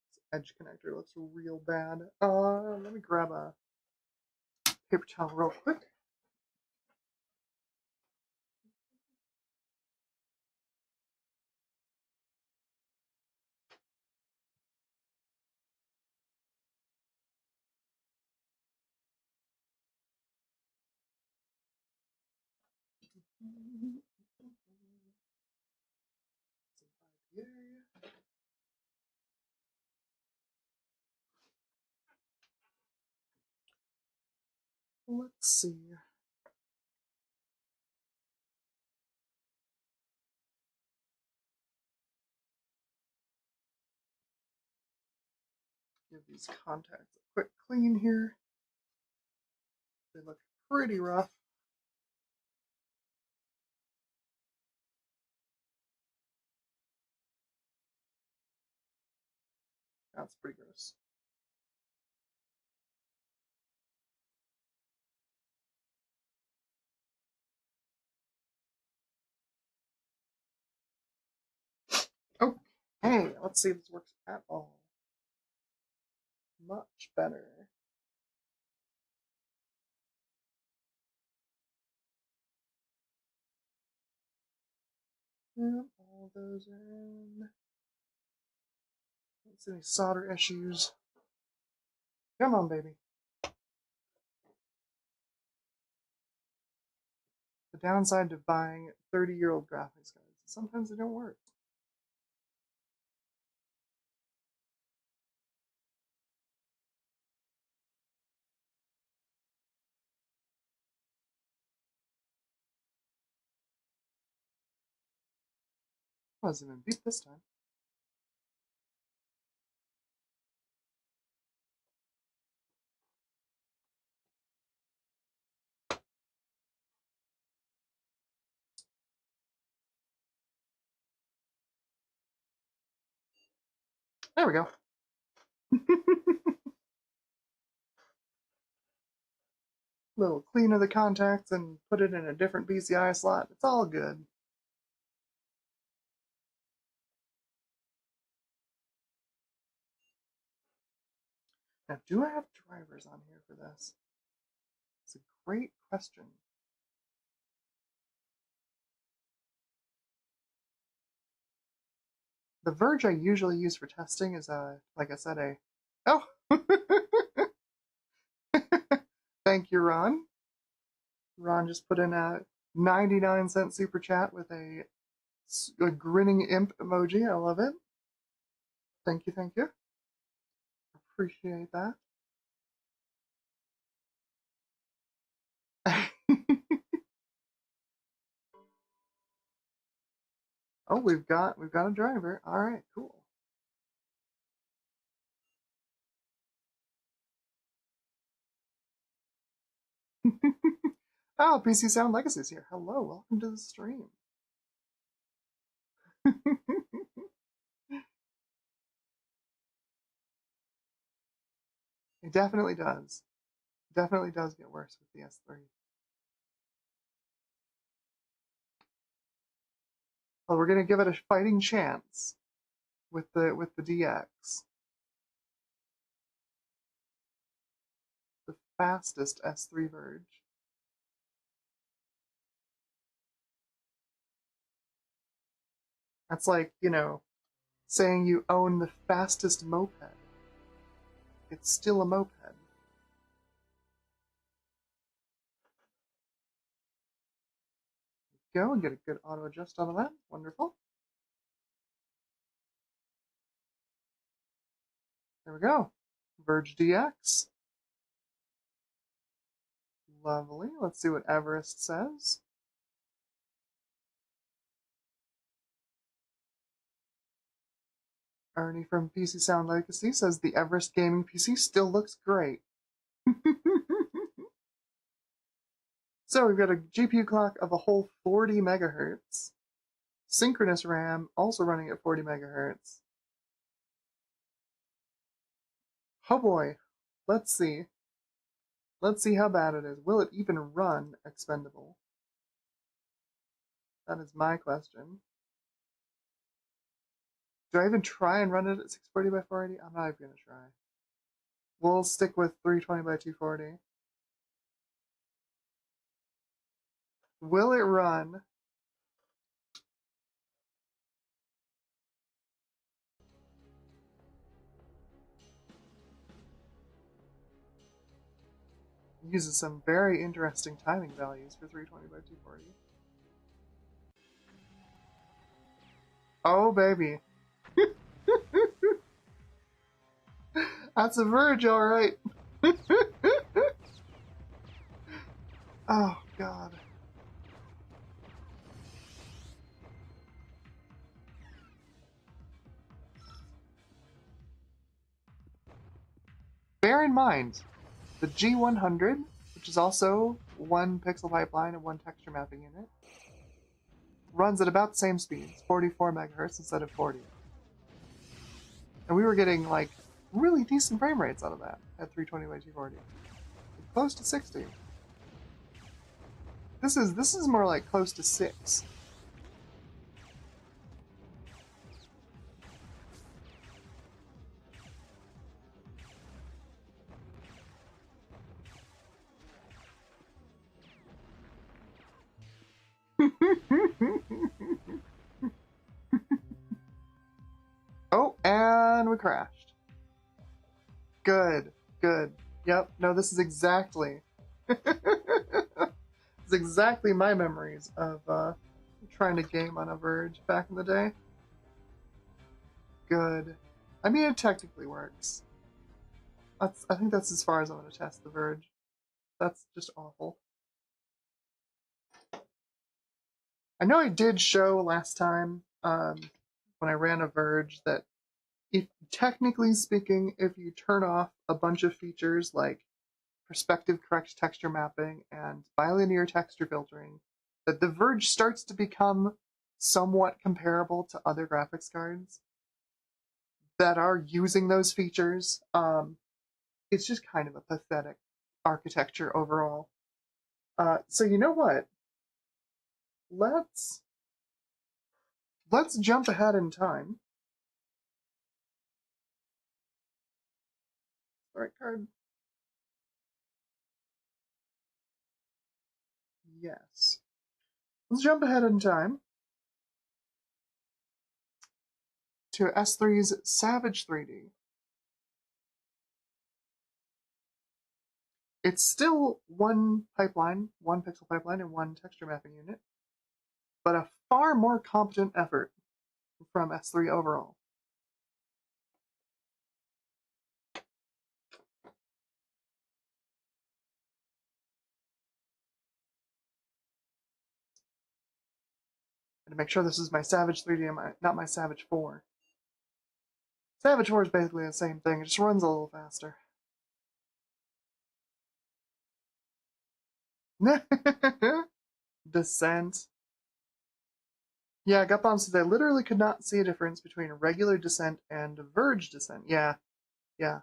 This edge connector looks real bad. Let me grab a paper towel real quick. Let's see. Give these contacts a quick clean here. They look pretty rough. That's pretty gross. Okay, let's see if this works at all. Much better. Yep, all those are in. Don't see any solder issues. Come on, baby. The downside to buying 30-year-old graphics cards is sometimes they don't work. I wasn't even beat this time. There we go. Little cleaner the contacts and put it in a different PCI slot. It's all good. Now, do I have drivers on here for this? It's a great question. The Virge I usually use for testing is, like I said, Oh! Thank you, Ron. Ron just put in a 99-cent super chat with a grinning imp emoji. I love it. Thank you, thank you. Appreciate that. Oh, we've got a driver. All right, cool. Oh, PC Sound Legacy's here. Hello, welcome to the stream. It definitely does. Definitely does get worse with the S3. Well, we're gonna give it a fighting chance with the DX. The fastest S3 Verge. That's like, you know, saying you own the fastest moped. It's still a moped. Go and get a good auto adjust out of that. Wonderful. There we go. Virge DX. Lovely. Let's see what Everest says. Ernie from PC Sound Legacy says the Everest gaming PC still looks great. So we've got a GPU clock of a whole 40 megahertz. Synchronous RAM also running at 40 megahertz. Oh boy. Let's see. Let's see how bad it is. Will it even run expendable? That is my question. Do I even try and run it at 640 by 480? I'm not even going to try. We'll stick with 320 by 240. Will it run? It uses some very interesting timing values for 320 by 240. Oh, baby. That's a Verge, alright. Oh, God. Bear in mind, the G100, which is also one pixel pipeline and one texture mapping unit, runs at about the same speeds, 44 megahertz instead of 40. And we were getting, like, really decent frame rates out of that at 320 by 240. Close to 60. This is more like close to 6. crashed. Good, good. Yep, no, this is exactly... it's exactly my memories of trying to game on a Virge back in the day. Good. I mean, it technically works. I think that's as far as I'm going to test the Virge. That's just awful. I know I did show last time when I ran a Virge that if, technically speaking, if you turn off a bunch of features like perspective correct texture mapping and bilinear texture filtering, that the Virge starts to become somewhat comparable to other graphics cards that are using those features. It's just kind of a pathetic architecture overall. So you know what? Let's jump ahead in time. All right, card. Yes. Let's jump ahead in time to S3's Savage 3D. It's still one pipeline, one pixel pipeline, and one texture mapping unit, but a far more competent effort from S3 overall. And to make sure this is my Savage 3D and not my Savage 4. Savage 4 is basically the same thing, it just runs a little faster. Descent. Yeah, Gutbomb says I literally could not see a difference between a regular Descent and a Virge Descent. Yeah, yeah.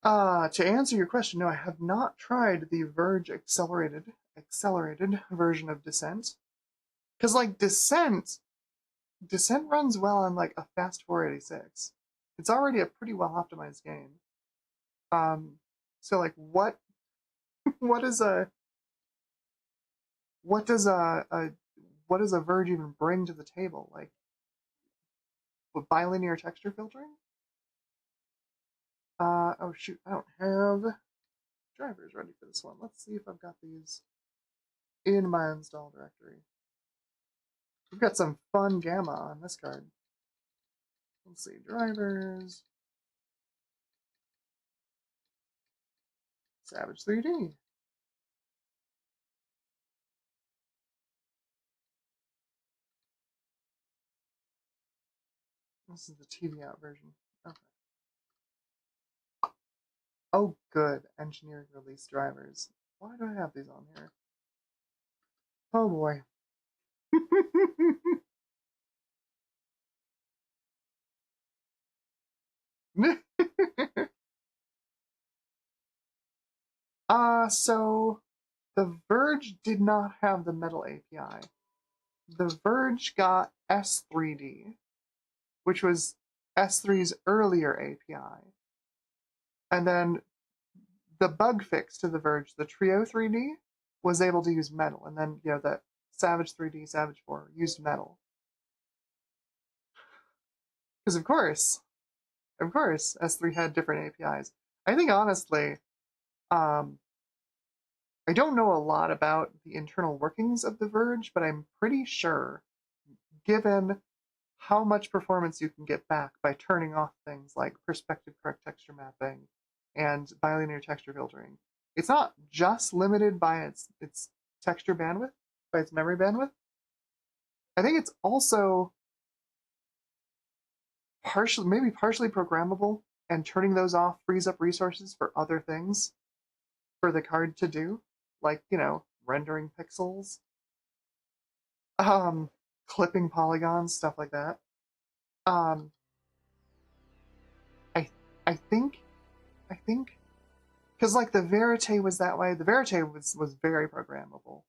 To answer your question, no, I have not tried the Virge accelerated version of Descent. Because, like, Descent runs well on, like, a fast 486. It's already a pretty well-optimized game. So, like, what does a Virge even bring to the table? Like, with bilinear texture filtering? Oh shoot, I don't have drivers ready for this one. Let's see if I've got these in my install directory. We've got some fun gamma on this card. Let's see, drivers. Savage 3D. This is the TV out version. Okay. Oh, good. Engineering release drivers. Why do I have these on here? Oh boy. So the Virge did not have the Metal API. The Virge got S3D, which was S3's earlier API. And then the bug fix to the Virge, the Trio 3D, was able to use Metal. And then, you know, the Savage 3D, Savage 4 used Metal. Because of course, S3 had different APIs. I think honestly, I don't know a lot about the internal workings of the Virge, but I'm pretty sure, given how much performance you can get back by turning off things like perspective correct texture mapping and bilinear texture filtering, it's not just limited by its texture bandwidth, by its memory bandwidth. I think it's also maybe partially programmable, and turning those off frees up resources for other things for the card to do, like, you know, rendering pixels, clipping polygons, stuff like that. I think, because like the Verite was that way. The Verite was very programmable,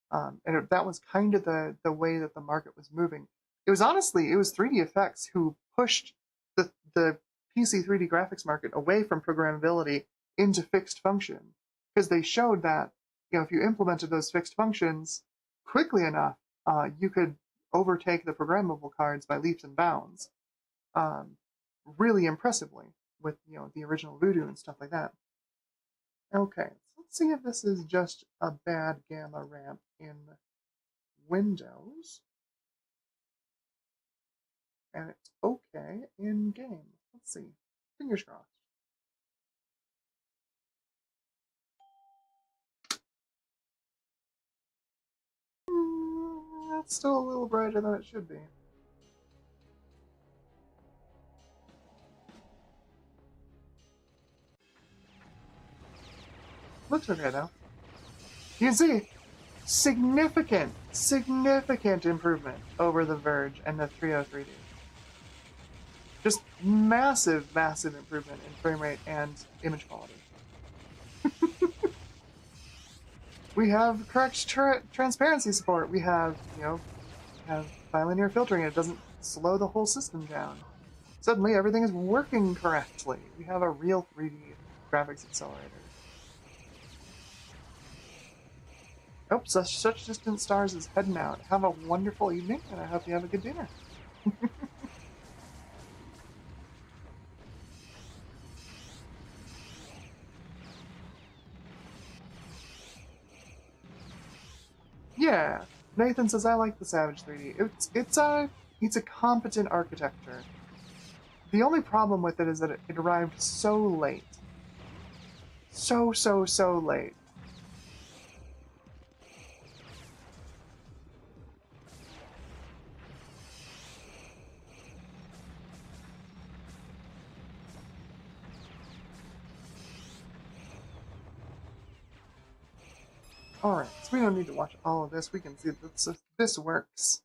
and that was kind of the way that the market was moving. It was 3D Effects who pushed the PC 3D graphics market away from programmability into fixed function, because they showed that, you know, if you implemented those fixed functions quickly enough, you could overtake the programmable cards by leaps and bounds, really impressively with the original Voodoo and stuff like that. Okay, so let's see if this is just a bad gamma ramp in Windows, and it's okay in game. Let's see. Fingers crossed. That's still a little brighter than it should be. Looks okay though. You can see significant improvement over the Virge and the 303D. Just massive improvement in frame rate and image quality. We have correct transparency support. We have, have bilinear filtering. It doesn't slow the whole system down. Suddenly, everything is working correctly. We have a real 3D graphics accelerator. Oh, such distant stars is heading out. Have a wonderful evening, and I hope you have a good dinner. Yeah, Nathan says I like the Savage 3D. It's a competent architecture. The only problem with it is that it arrived so late. So late. Alright, so we don't need to watch all of this. We can see that this works.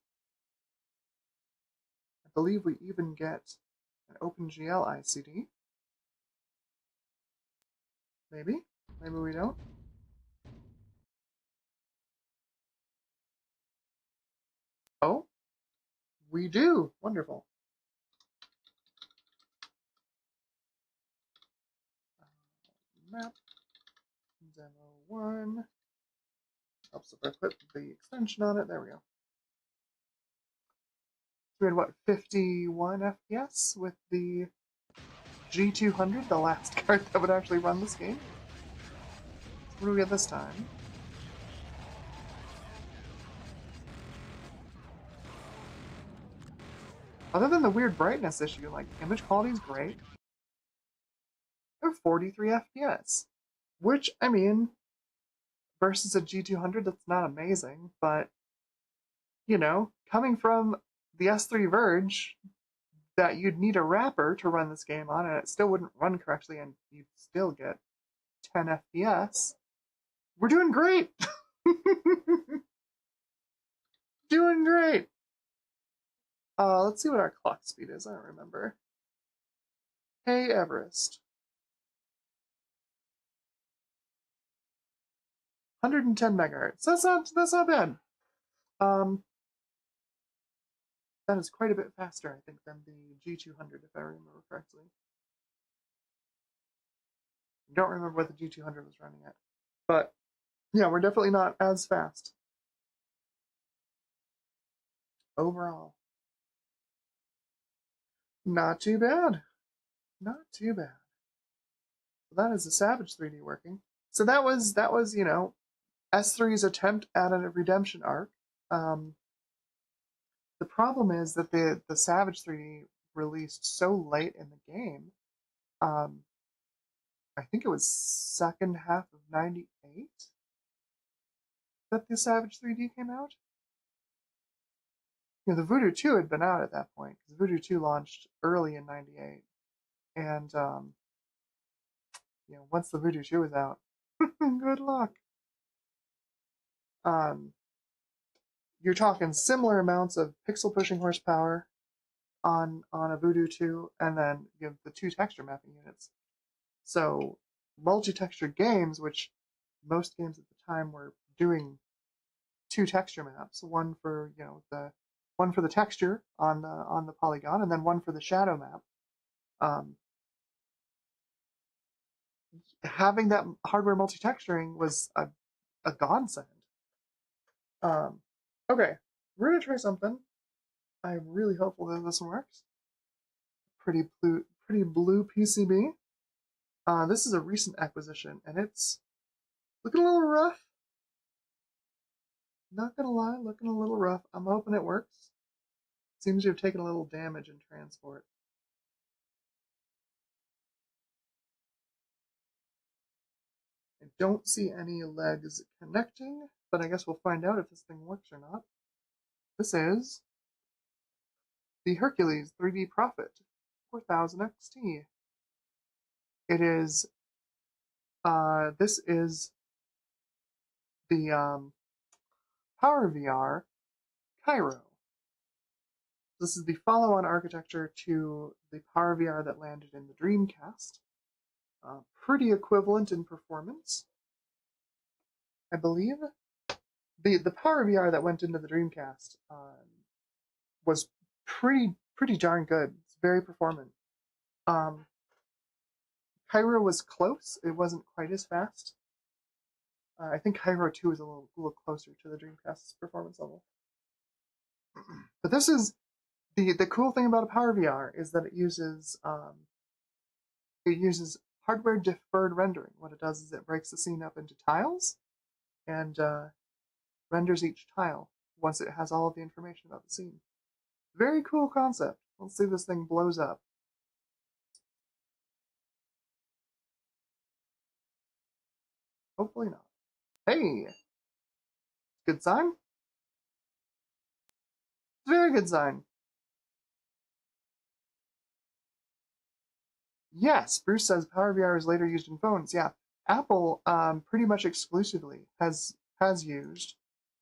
I believe we even get an OpenGL ICD. Maybe? Maybe we don't? Oh? We do! Wonderful. Map. Demo 1. Helps if I put the extension on it. There we go. We had, what, 51 FPS with the G200, the last card that would actually run this game. What do we get this time? Other than the weird brightness issue, like, image quality is great. They're 43 FPS. Which, I mean, versus a G200, that's not amazing, but, coming from the S3 Virge, that you'd need a wrapper to run this game on, and it still wouldn't run correctly, and you'd still get 10 FPS. We're doing great! Doing great! Let's see what our clock speed is. I don't remember. Hey, Everest. 110 megahertz. That's not bad. That is quite a bit faster, I think, than the G200, if I remember correctly. I don't remember what the G200 was running at. But, yeah, we're definitely not as fast. Overall. Not too bad. Not too bad. So that is the Savage 3D working. So that was S3's attempt at a redemption arc. The problem is that the Savage 3D released so late in the game. I think it was second half of '98 that the Savage 3D came out. The Voodoo 2 had been out at that point, because Voodoo 2 launched early in '98, and once the Voodoo 2 was out, good luck. You're talking similar amounts of pixel pushing horsepower on a Voodoo 2, and then you have the 2 texture mapping units. So multi-texture games, which most games at the time were doing 2 texture maps, one for the texture on the polygon, and then one for the shadow map. Having that hardware multi-texturing was a godsend. Okay, we're gonna try something. I'm really hopeful that this one works. Pretty blue PCB. This is a recent acquisition, and it's looking a little rough. Not gonna lie, looking a little rough. I'm hoping it works. Seems to have taken a little damage in transport. I don't see any legs connecting, but I guess we'll find out if this thing works or not. This is the Hercules 3D Prophet 4000 XT. It is, this is the PowerVR Cairo. This is the follow-on architecture to the PowerVR that landed in the Dreamcast. Pretty equivalent in performance, I believe. The PowerVR that went into the Dreamcast was pretty darn good. It's very performant. Cairo was close. It wasn't quite as fast. I think Cairo 2 is a little closer to the Dreamcast's performance level. But this is the cool thing about a PowerVR is that it uses hardware deferred rendering. What it does is it breaks the scene up into tiles and renders each tile once it has all of the information about the scene. Very cool concept. Let's see if this thing blows up. Hopefully not. Hey! Good sign? Very good sign. Yes, Bruce says PowerVR is later used in phones. Yeah, Apple pretty much exclusively has used,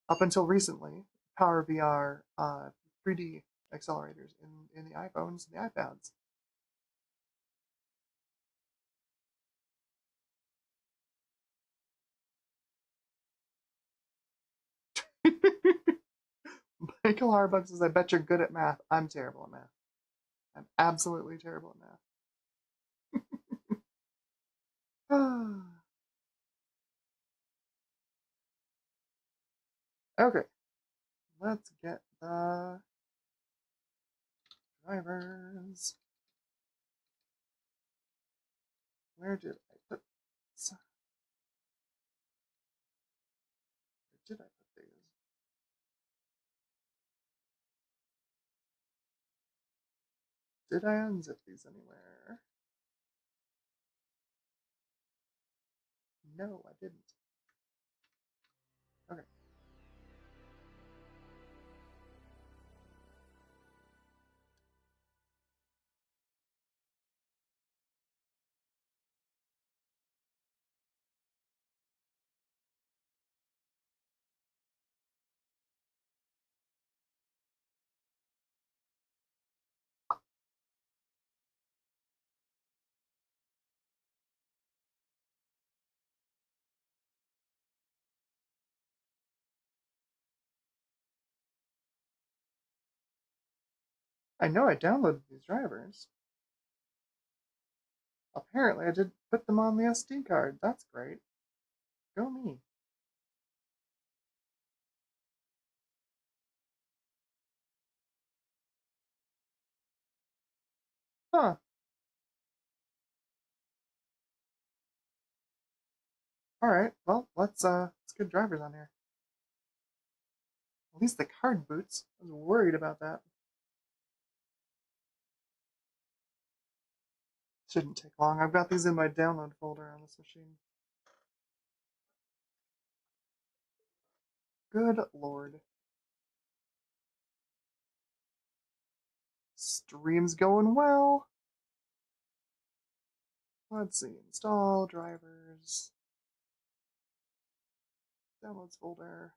up until recently, PowerVR 3D accelerators in the iPhones and the iPads. Michael Harbuck says, I bet you're good at math. I'm terrible at math. I'm absolutely terrible at math. Okay, let's get the drivers. Where did I put this? Where did I put these? Did I unzip these anywhere? No, I didn't. Okay. I know I downloaded these drivers. Apparently I did put them on the SD card. That's great. Go me. Huh. Alright, well, let's get drivers on here. At least the card boots. I was worried about that. Shouldn't take long. I've got these in my download folder on this machine. Good lord. Stream's going well. Let's see. Install drivers. Downloads folder.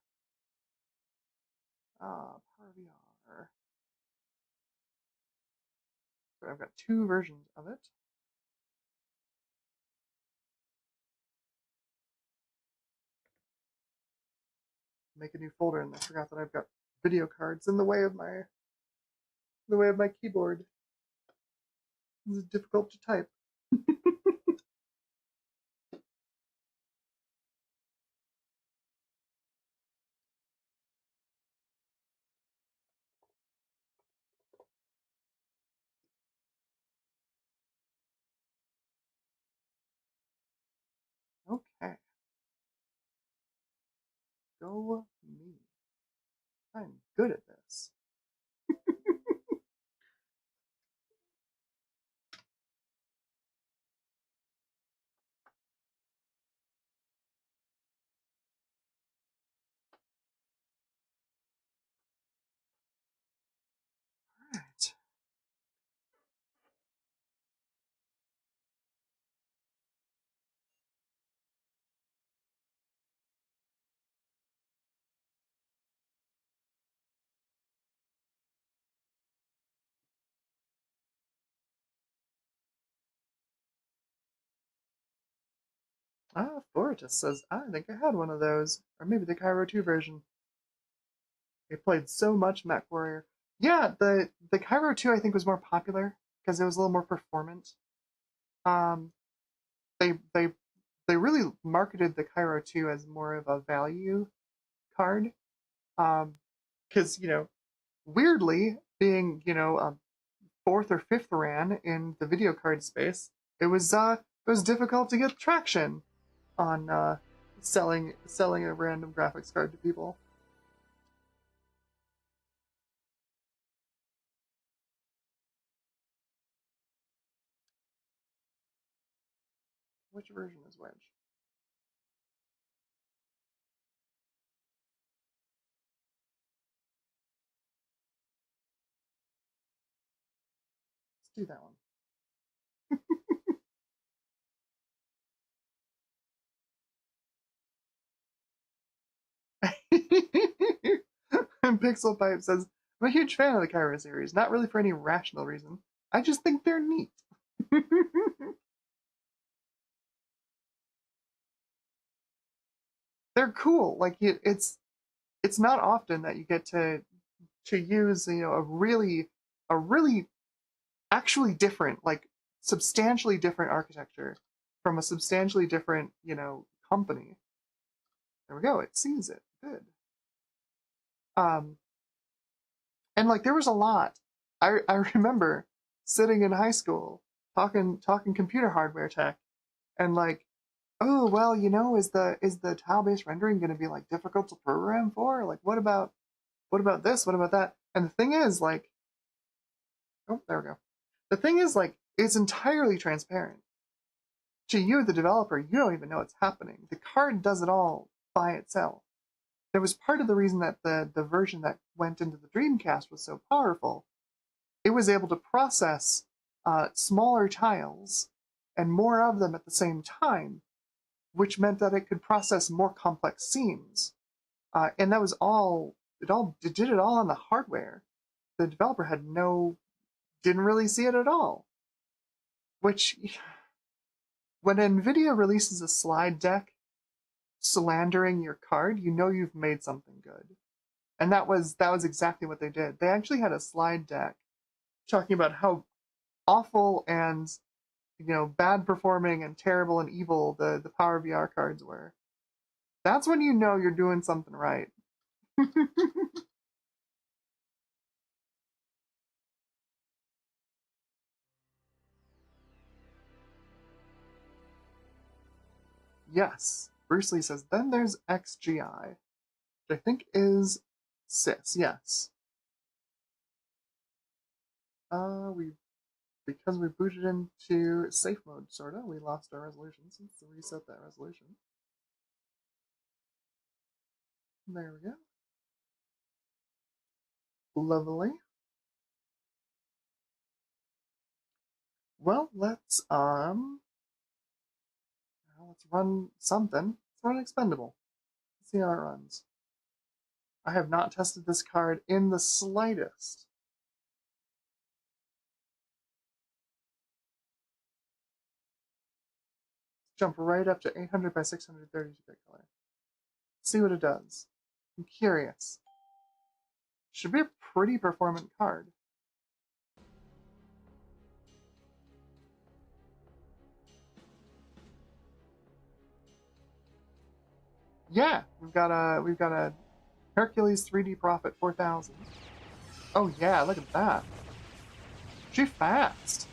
PowerVR. So I've got 2 versions of it. Make a new folder, and I forgot that I've got video cards in the way of my keyboard. It's difficult to type. good at this. Alright. Fortis says, I think I had one of those. Or maybe the Cairo 2 version. They played so much Mech Warrior. Yeah, the Cairo 2 I think was more popular because it was a little more performant. Um, they really marketed the Cairo 2 as more of a value card. Because, weirdly, being, a fourth or fifth ran in the video card space, it was difficult to get traction on selling a random graphics card to people. Which version is which? Let's do that one. And Pixel Pipe says, I'm a huge fan of the Cairo series, not really for any rational reason. I just think they're neat. They're cool. Like it's not often that you get to use a really actually different, like substantially different architecture from a substantially different company. There we go. It sees it. Good. And like there was a lot. I remember sitting in high school talking talking computer hardware tech, and like, oh well, is the tile-based rendering going to be like difficult to program for? Like, what about this? What about that? And the thing is, like, oh, there we go. The thing is, like, it's entirely transparent. To you, the developer, you don't even know what's happening. The card does it all by itself. That was part of the reason that the version that went into the Dreamcast was so powerful. It was able to process smaller tiles and more of them at the same time, which meant that it could process more complex scenes. And that was all, it did it all on the hardware. The developer didn't really see it at all. Which, when NVIDIA releases a slide deck slandering your card, you know you've made something good. And that was exactly what they did. They actually had a slide deck talking about how awful and bad performing and terrible and evil the PowerVR cards were. That's when you know you're doing something right. Yes. Bruce Lee says, then there's XGI, which I think is Sys, yes. Because we booted into safe mode, sorta, we lost our resolution, so let's reset that resolution. There we go. Lovely. Well, let's run something. Let's run Expendable. Let's see how it runs. I have not tested this card in the slightest. Jump right up to 800 by 632 bit color. See what it does. I'm curious. Should be a pretty performant card. Yeah, we've got a Hercules 3D Prophet 4000. Oh yeah, look at that. She fast.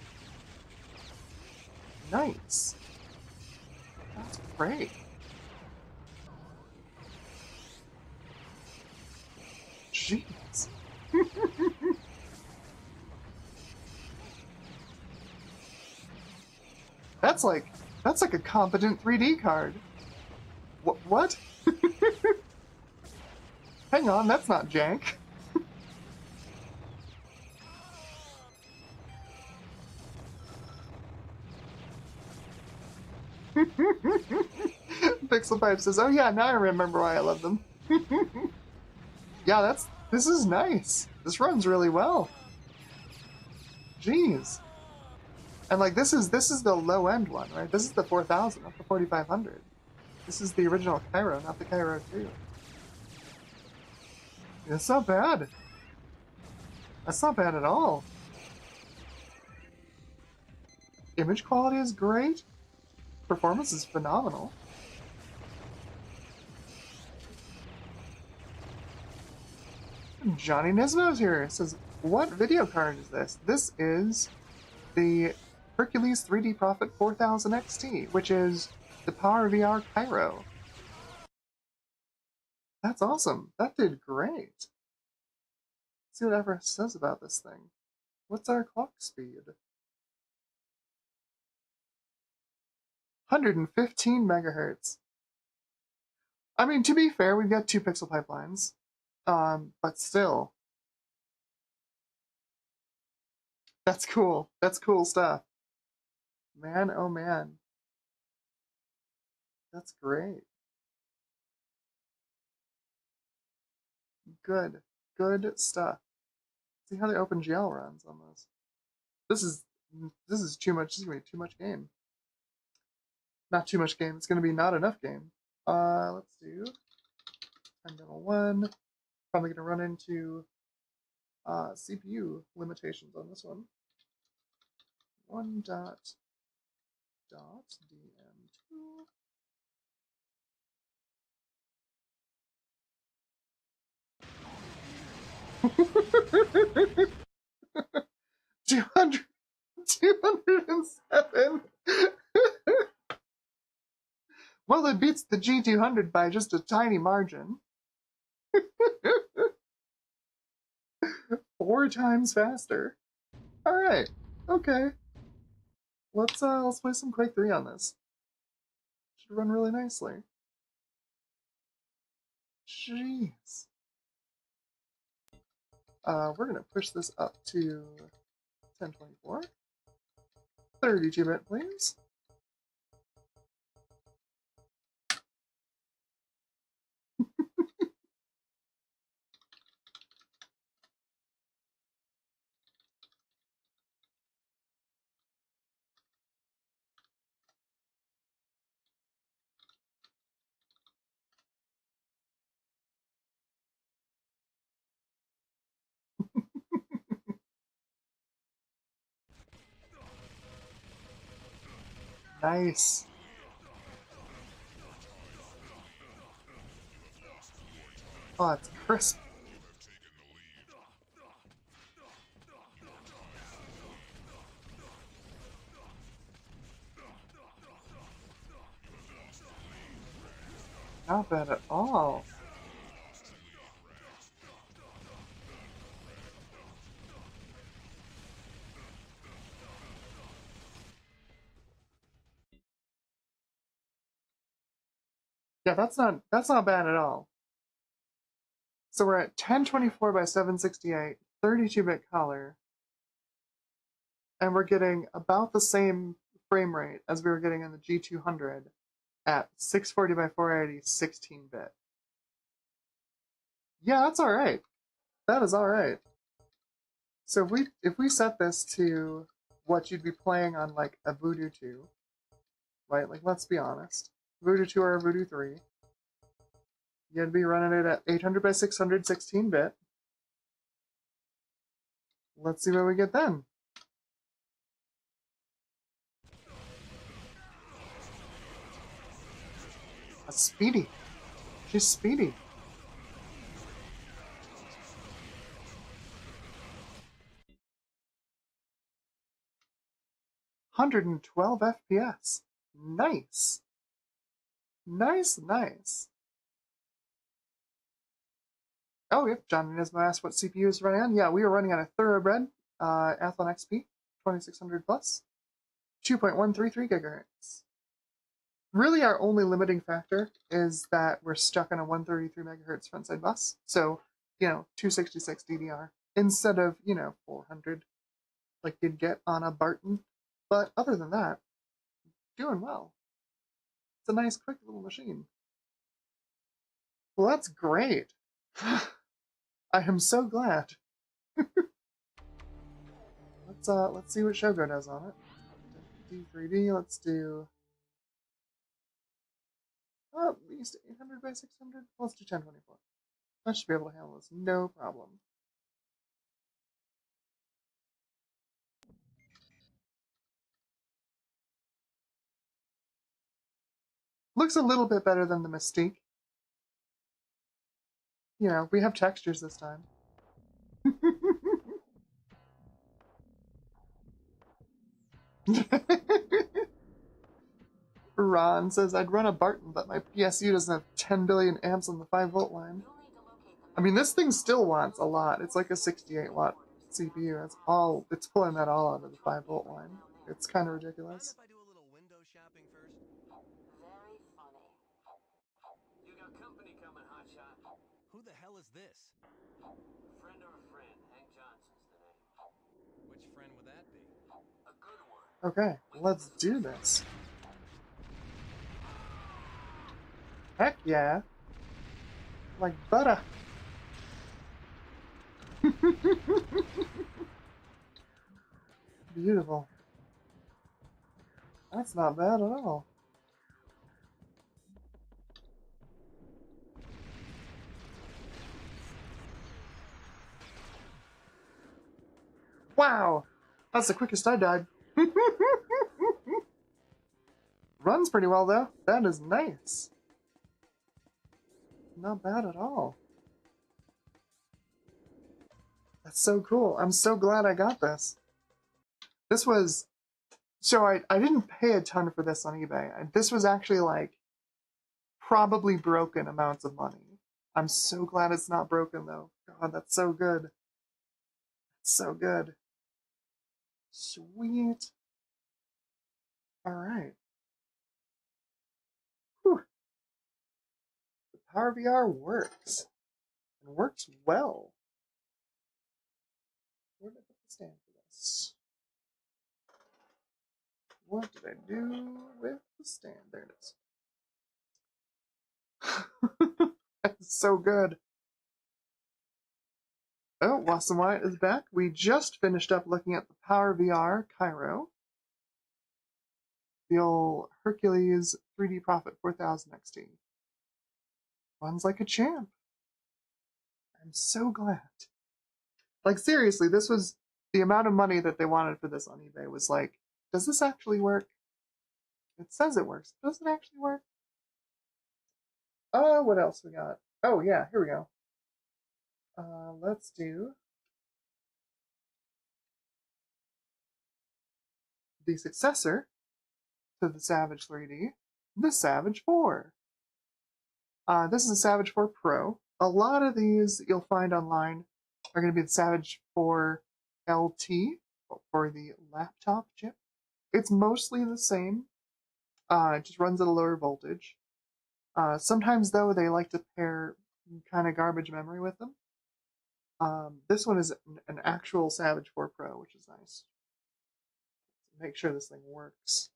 Nice. That's great. Jeez. that's like a competent 3D card. What? Hang on, that's not jank. Pixel Pipe says, "Oh yeah, now I remember why I love them." Yeah, this is nice. This runs really well. Jeez. And like this is the low end one, right? This is the 4000, not the 4500. This is the original Cairo, not the Cairo 2. It's not bad. That's not bad at all. Image quality is great. Performance is phenomenal. Johnny Nismo's here. It says, what video card is this? This is the Hercules 3D Prophet 4000 XT, which is the PowerVR Cairo. That's awesome. That did great. Let's see what Everest says about this thing. What's our clock speed? 115 megahertz. I mean, to be fair, we've got 2 pixel pipelines. But still. That's cool. That's cool stuff. Man, oh man. That's great. Good. Good stuff. See how the OpenGL runs on this. This is too much. This is gonna be too much game. Not too much game. It's gonna be not enough game. Let's do 10.1. Probably gonna run into CPU limitations on this one. 1.dm2. 207. Well, it beats the G200 by just a tiny margin. 4 times faster. All right. Okay. Let's play some Quake 3 on this. Should run really nicely. Jeez. We're gonna push this up to 1024. 32-bit, please. Nice. Oh, it's crisp. Not bad at all. Yeah, that's not bad at all. So we're at 1024 by 768, 32-bit color, and we're getting about the same frame rate as we were getting in the G200 at 640 by 480, 16-bit. Yeah, that's all right. That is all right. So if we set this to what you'd be playing on like a Voodoo 2, right? Like, let's be honest, Voodoo 2 or a Voodoo 3, you'd be running it at 800 by 600, 16-bit. Let's see what we get then. That's speedy. She's speedy. $112 FPS. Nice. Nice, nice. Oh, yep, John Nismo asked what CPU is running on. Yeah, we were running on a Thoroughbred Athlon XP 2600 plus. 2.133 gigahertz. Really, our only limiting factor is that we're stuck on a 133 megahertz frontside bus. So, 266 DDR instead of, 400 like you'd get on a Barton. But other than that, doing well. It's a nice, quick little machine. Well, that's great. I am so glad. Let's see what Shogo does on it. D3D, let's do at least 800 by 600. Let's do 1024. I should be able to handle this, no problem. Looks a little bit better than the Mystique. We have textures this time. Ron says, I'd run a Barton, but my PSU doesn't have 10 billion amps on the 5-volt line. I mean, this thing still wants a lot. It's like a 68-watt CPU. It's pulling that all out of the 5-volt line. It's kind of ridiculous. Mind if I do a little window shopping first? Very funny. You got company coming, hotshot. Who the hell is this? Friend or a friend, Hank Johnson's the name. Which friend would that be? A good one. Okay, let's do this. Heck yeah. Like butter. Beautiful. That's not bad at all. Wow! That's the quickest I died. Runs pretty well though. That is nice. Not bad at all. That's so cool. I'm so glad I got this. This was... So I didn't pay a ton for this on eBay. This was actually like probably broken amounts of money. I'm so glad it's not broken though. God, that's so good. So good. Sweet. Alright. The PowerVR works. And works well. Where did I put the stand for this? What did I do with the stand? There it is. That's so good. Oh, Wasson Wyatt is back. We just finished up looking at the PowerVR Cairo. The old Hercules 3D Prophet 4000 XT. Runs like a champ. I'm so glad. Like, seriously, this was the amount of money that they wanted for this on eBay was like, does this actually work? It says it works. Does it actually work? Oh, what else we got? Oh, yeah, here we go. Let's do the successor to the Savage 3D, the Savage 4. This is a Savage 4 Pro. A lot of these that you'll find online are going to be the Savage 4 LT for the laptop chip. It's mostly the same. It just runs at a lower voltage. Sometimes, though, they like to pair kind of garbage memory with them. This one is an actual Savage 4 Pro, which is nice. Make sure this thing works.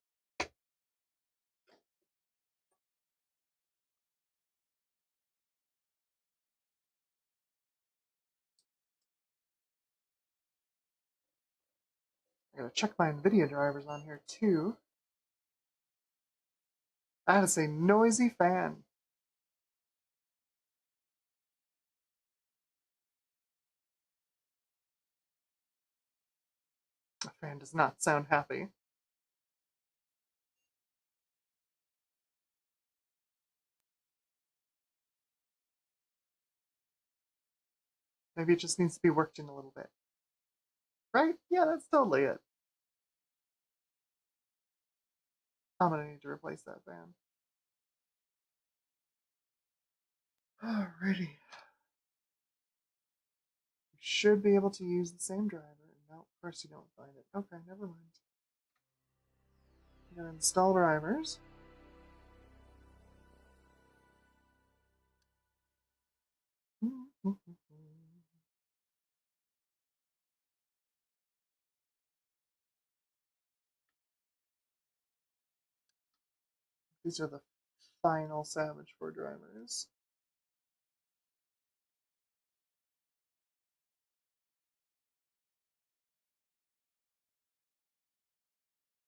I gotta check my NVIDIA drivers on here too. That is a noisy fan. The fan does not sound happy. Maybe it just needs to be worked in a little bit. Right? Yeah, that's totally it. I'm gonna need to replace that fan. Alrighty. You should be able to use the same driver. No, of course you don't find it. Okay, never mind. I'm gonna install drivers. These are the final Savage 4 drivers.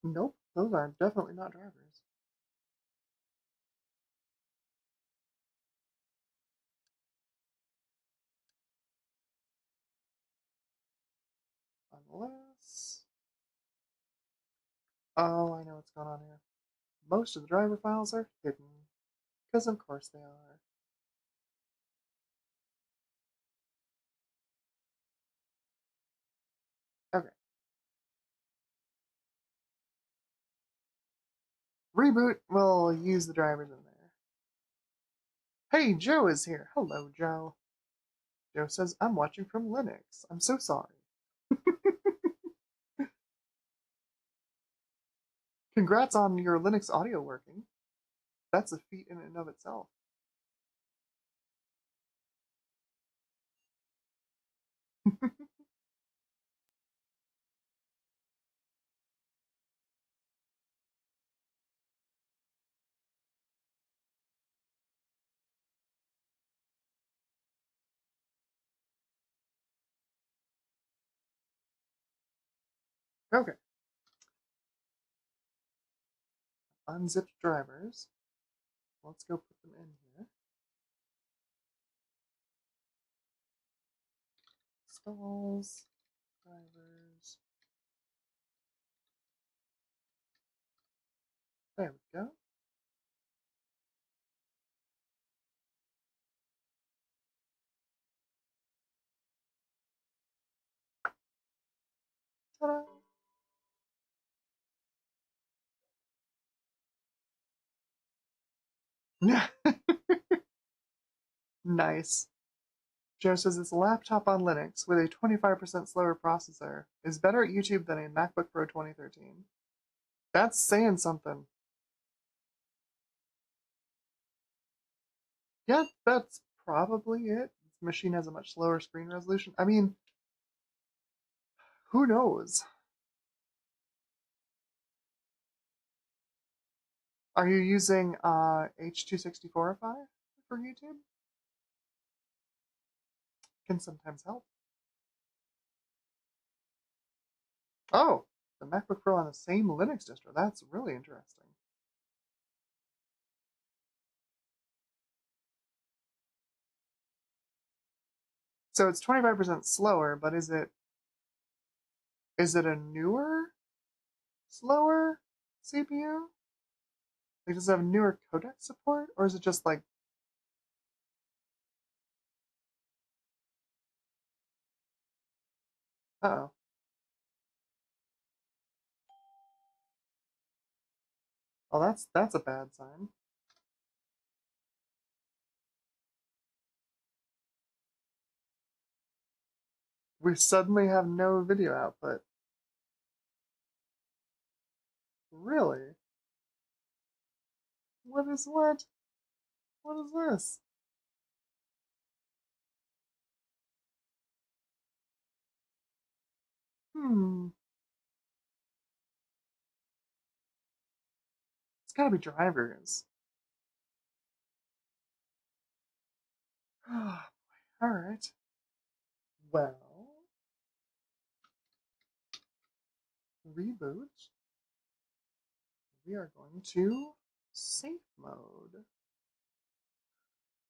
Nope, those are definitely not drivers. Unless... Oh, I know what's going on here. Most of the driver files are hidden. Because of course they are. Okay. Reboot will use the drivers in there. Hey, Joe is here. Hello, Joe. Joe says, I'm watching from Linux. I'm so sorry. Congrats on your Linux audio working. That's a feat in and of itself. Okay. Unzipped drivers. Let's go put them in here. Installs, drivers. There we go. Ta-da! Nice. Joe says this laptop on Linux with a 25% slower processor is better at YouTube than a MacBook Pro 2013. That's saying something. Yeah, that's probably it. This machine has a much slower screen resolution. I mean, who knows? Are you using H.264 for YouTube? Can sometimes help. Oh, the MacBook Pro on the same Linux distro. That's really interesting. So it's 25% slower, but is it a newer, slower CPU? Like, does it have newer codec support, or is it just like... Uh-oh. Oh, that's a bad sign. We suddenly have no video output. Really? What is what? What is this? Hmm. It's gotta be drivers. Alright. Well, reboot. We are going to safe mode.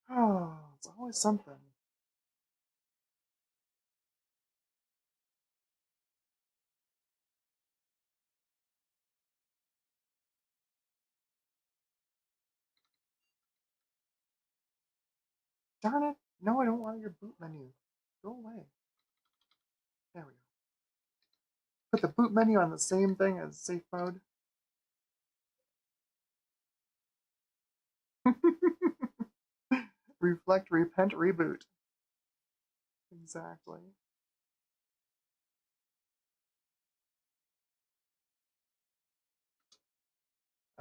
Oh, it's always something. Darn it. No, I don't want your boot menu. Go away. There we go. Put the boot menu on the same thing as safe mode. Reflect, repent, reboot. Exactly.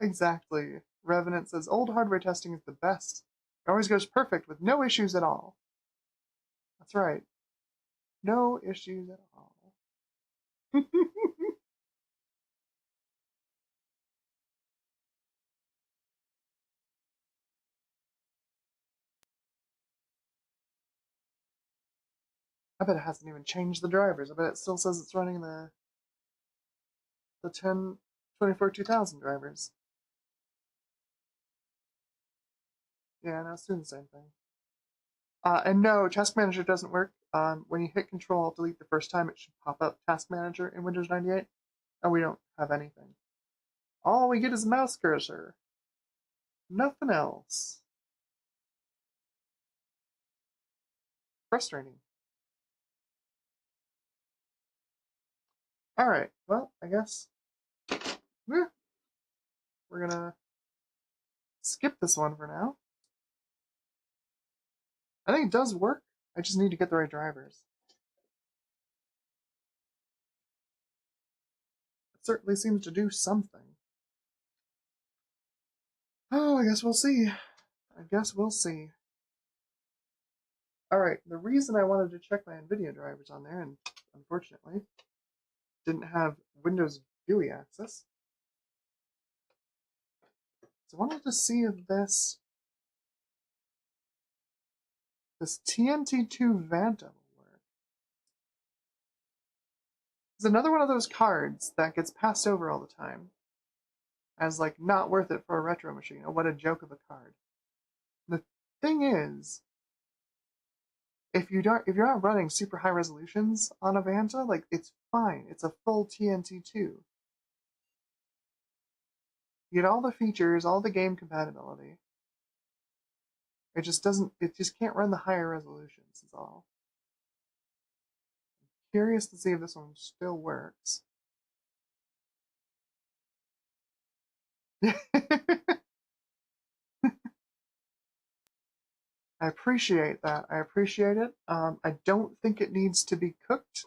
Exactly. Revenant says old hardware testing is the best. It always goes perfect with no issues at all. That's right. No issues at all. I bet it hasn't even changed the drivers. I bet it still says it's running the 2000 drivers. Yeah, no, it's doing the same thing. And no, Task Manager doesn't work. When you hit Control Alt Delete the first time, it should pop up Task Manager in Windows 98. And we don't have anything. All we get is a mouse cursor. Nothing else. Frustrating. Alright, well, I guess we're gonna skip this one for now. I think it does work. I just need to get the right drivers. It certainly seems to do something. Oh, I guess we'll see. I guess we'll see. Alright, the reason I wanted to check my NVIDIA drivers on there, and unfortunately didn't have Windows GUI access, so I wanted to see if this TNT2 Vanta will work. It's another one of those cards that gets passed over all the time as like not worth it for a retro machine. Oh, what a joke of a card. The thing is, if you're not running super high resolutions on a Vanta, like it's fine. It's a full TNT2. You get all the features, all the game compatibility. It just can't run the higher resolutions, is all. Curious to see if this one still works. I appreciate that. I appreciate it. I don't think it needs to be cooked.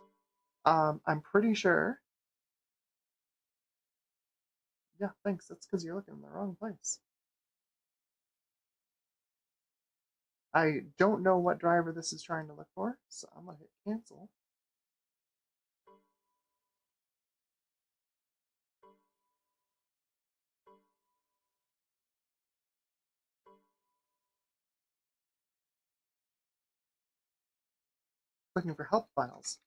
I'm pretty sure. Yeah, thanks. That's because you're looking in the wrong place. I don't know what driver this is trying to look for, so I'm going to hit cancel. Looking for help files.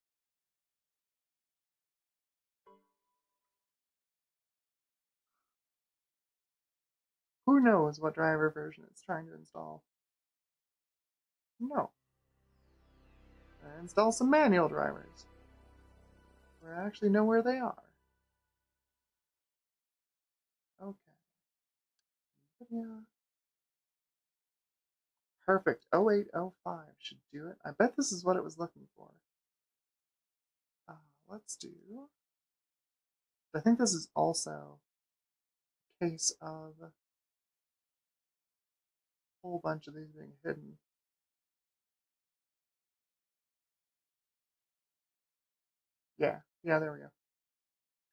Who knows what driver version it's trying to install? No. Install some manual drivers. I actually know where they are. Okay. Yeah. Perfect. 0805 should do it. I bet this is what it was looking for. Let's do. I think this is also a case of a whole bunch of these being hidden. Yeah, there we go.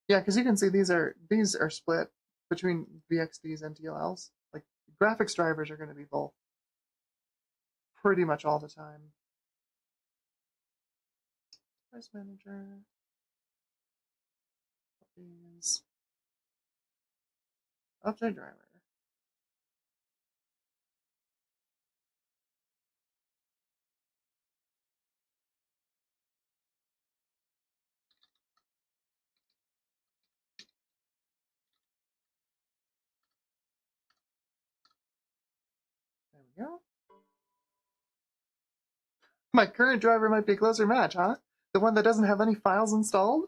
Yeah, because you can see these are split between VXDs and TLLs. Like graphics drivers are going to be both pretty much all the time. Device manager. Is update driver. There we go. My current driver might be a closer match, huh? The one that doesn't have any files installed?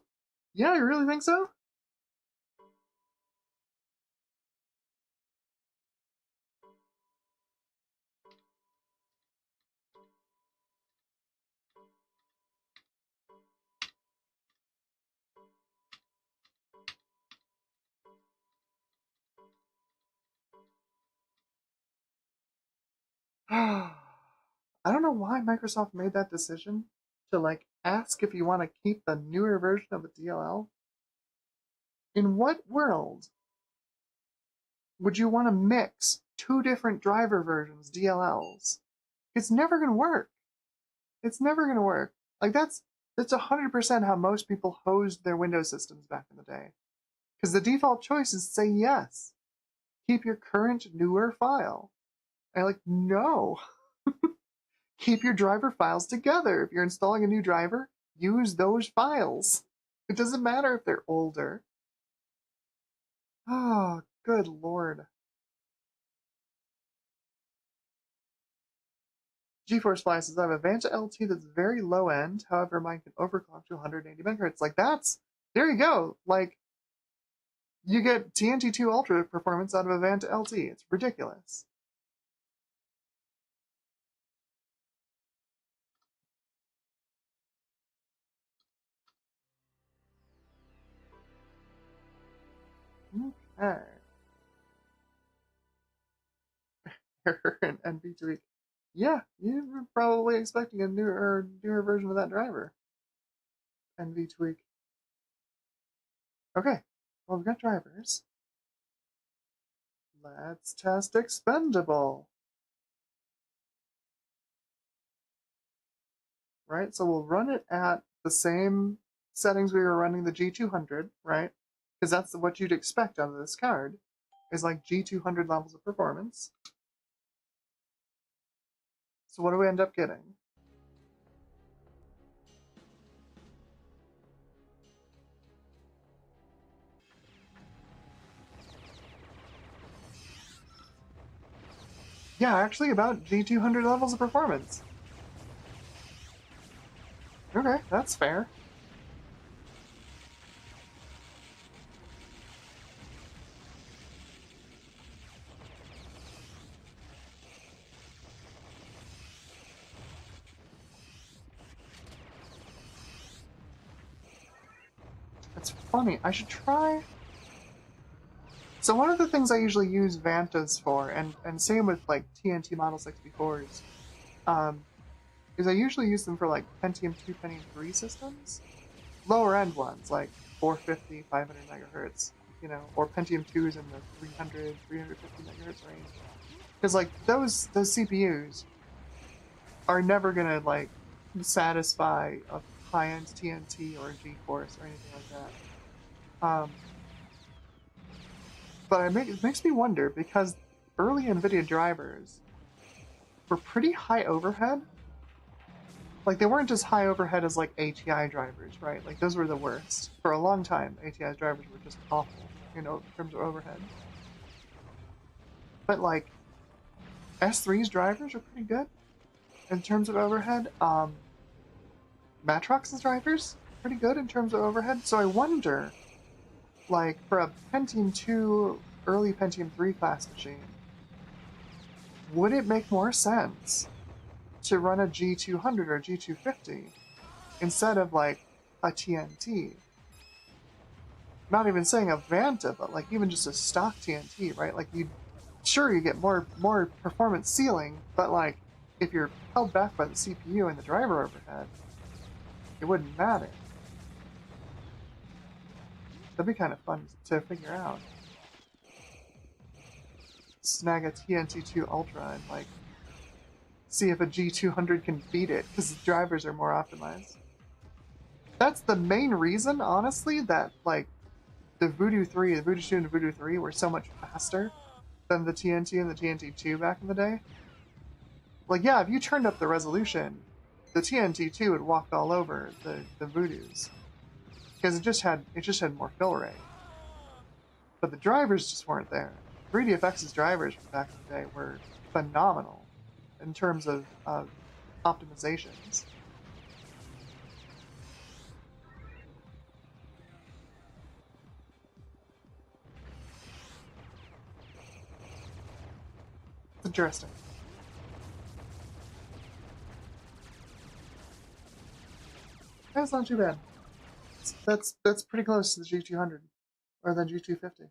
Yeah, you really think so? I don't know why Microsoft made that decision to like ask if you want to keep the newer version of a DLL. In what world would you want to mix two different driver versions, DLLs? It's never going to work. It's never going to work. Like that's 100% how most people hosed their Windows systems back in the day. Because the default choice is say yes. Keep your current newer file. And like, no. Keep your driver files together. If you're installing a new driver, use those files. It doesn't matter if they're older. Oh, good lord. GeForce Fly says, I have a Vanta LT that's very low end, however mine can overclock to 180 megahertz. Like there you go. Like, you get TNT2 Ultra performance out of a Vanta LT. It's ridiculous. Okay. Error in NV tweak. Yeah, you were probably expecting a newer version of that driver. NV tweak. Okay, well, we've got drivers. Let's test expendable. Right, so we'll run it at the same settings we were running the G200, right? Because that's what you'd expect out of this card, is like G200 levels of performance. So what do we end up getting? Yeah, actually about G200 levels of performance. Okay, that's fair. It's funny, I should try... So one of the things I usually use Vantas for, and same with like TNT Model 64s, is I usually use them for like Pentium 2, Pentium 3 systems. Lower end ones, like 450, 500 megahertz, you know, or Pentium 2s in the 300, 350 megahertz range. Because like those CPUs are never gonna like satisfy a high-end TNT or GeForce or anything like that. But it makes me wonder because early NVIDIA drivers were pretty high overhead. Like they weren't as high overhead as like ATI drivers, right? Like those were the worst. For a long time, ATI drivers were just awful, you know, in terms of overhead. But like S3's drivers are pretty good in terms of overhead. Matrox's drivers pretty good in terms of overhead. So I wonder, like for a Pentium 2, early Pentium 3 class machine, would it make more sense to run a G200 or G250 instead of like a TNT? Not even saying a Vanta, but like even just a stock TNT, right? Like you get more performance ceiling, but like if you're held back by the CPU and the driver overhead, it wouldn't matter. That'd be kind of fun to figure out. Snag a TNT2 Ultra and like see if a G200 can beat it because the drivers are more optimized. That's the main reason, honestly, that like the Voodoo 3, the Voodoo 2 and the Voodoo 3 were so much faster than the TNT and the TNT2 back in the day. Like, yeah, if you turned up the resolution, the TNT2 would walk all over the Voodoos because it just had more fill rate. But the drivers just weren't there. 3DFX's drivers from back in the day were phenomenal in terms of optimizations. It's interesting. That's not too bad. That's pretty close to the G200 or the G250.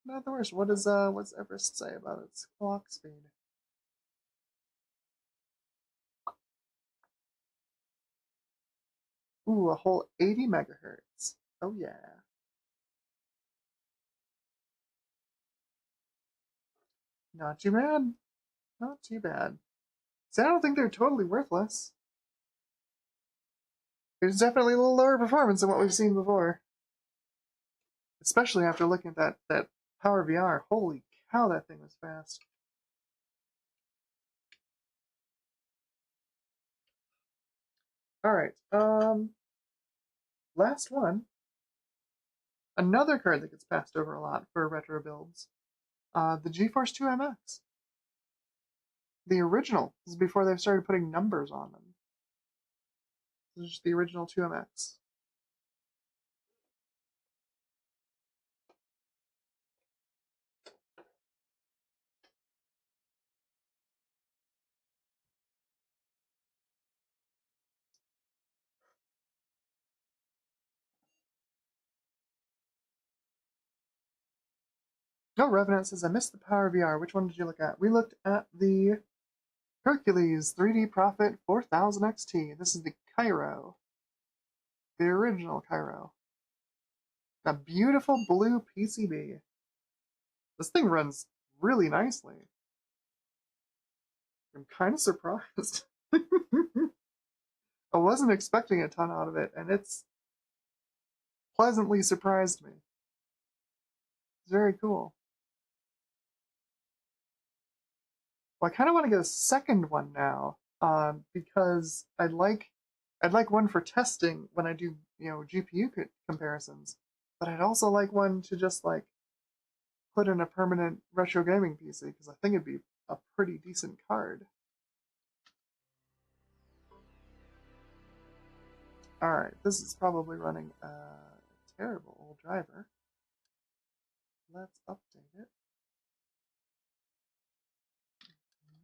Not the worst. What's Everest say about its clock speed? Ooh, a whole 80 megahertz. Oh yeah. Not too bad. Not too bad. See, I don't think they're totally worthless. There's definitely a little lower performance than what we've seen before. Especially after looking at that PowerVR. Holy cow, that thing was fast. Alright, last one. Another card that gets passed over a lot for retro builds. The GeForce 2 MX. The original. This is before they've started putting numbers on them. This is just the original 2MX. No, Revenant says, I missed the PowerVR. Which one did you look at? We looked at the Hercules 3D Profit 4000 XT. This is the Cairo. The original Cairo. A beautiful blue PCB. This thing runs really nicely. I'm kind of surprised. I wasn't expecting a ton out of it, and it's pleasantly surprised me. It's very cool. Well, I kind of want to get a second one now, because I'd like one for testing when I do, GPU comparisons. But I'd also like one to just like put in a permanent retro gaming PC because I think it'd be a pretty decent card. Alright, this is probably running a terrible old driver. Let's update it.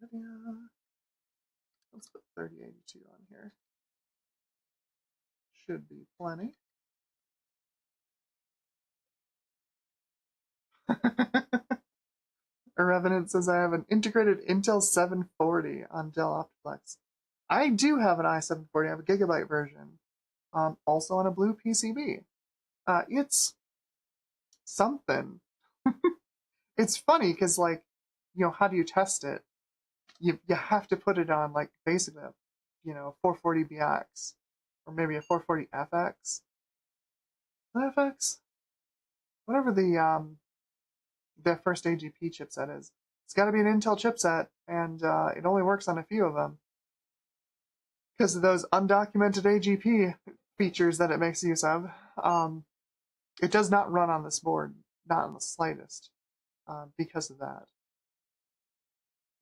NVIDIA. Let's put 3082 on here. Should be plenty. Revenant says I have an integrated Intel 740 on Dell Optiplex. I do have an i740. I have a gigabyte version. Also on a blue PCB. It's something. It's funny because, like, how do you test it? You have to put it on, like, basically, 440BX or maybe a 440FX. FX? Whatever the first AGP chipset is. It's got to be an Intel chipset, and it only works on a few of them because of those undocumented AGP features that it makes use of. It does not run on this board, not in the slightest, because of that.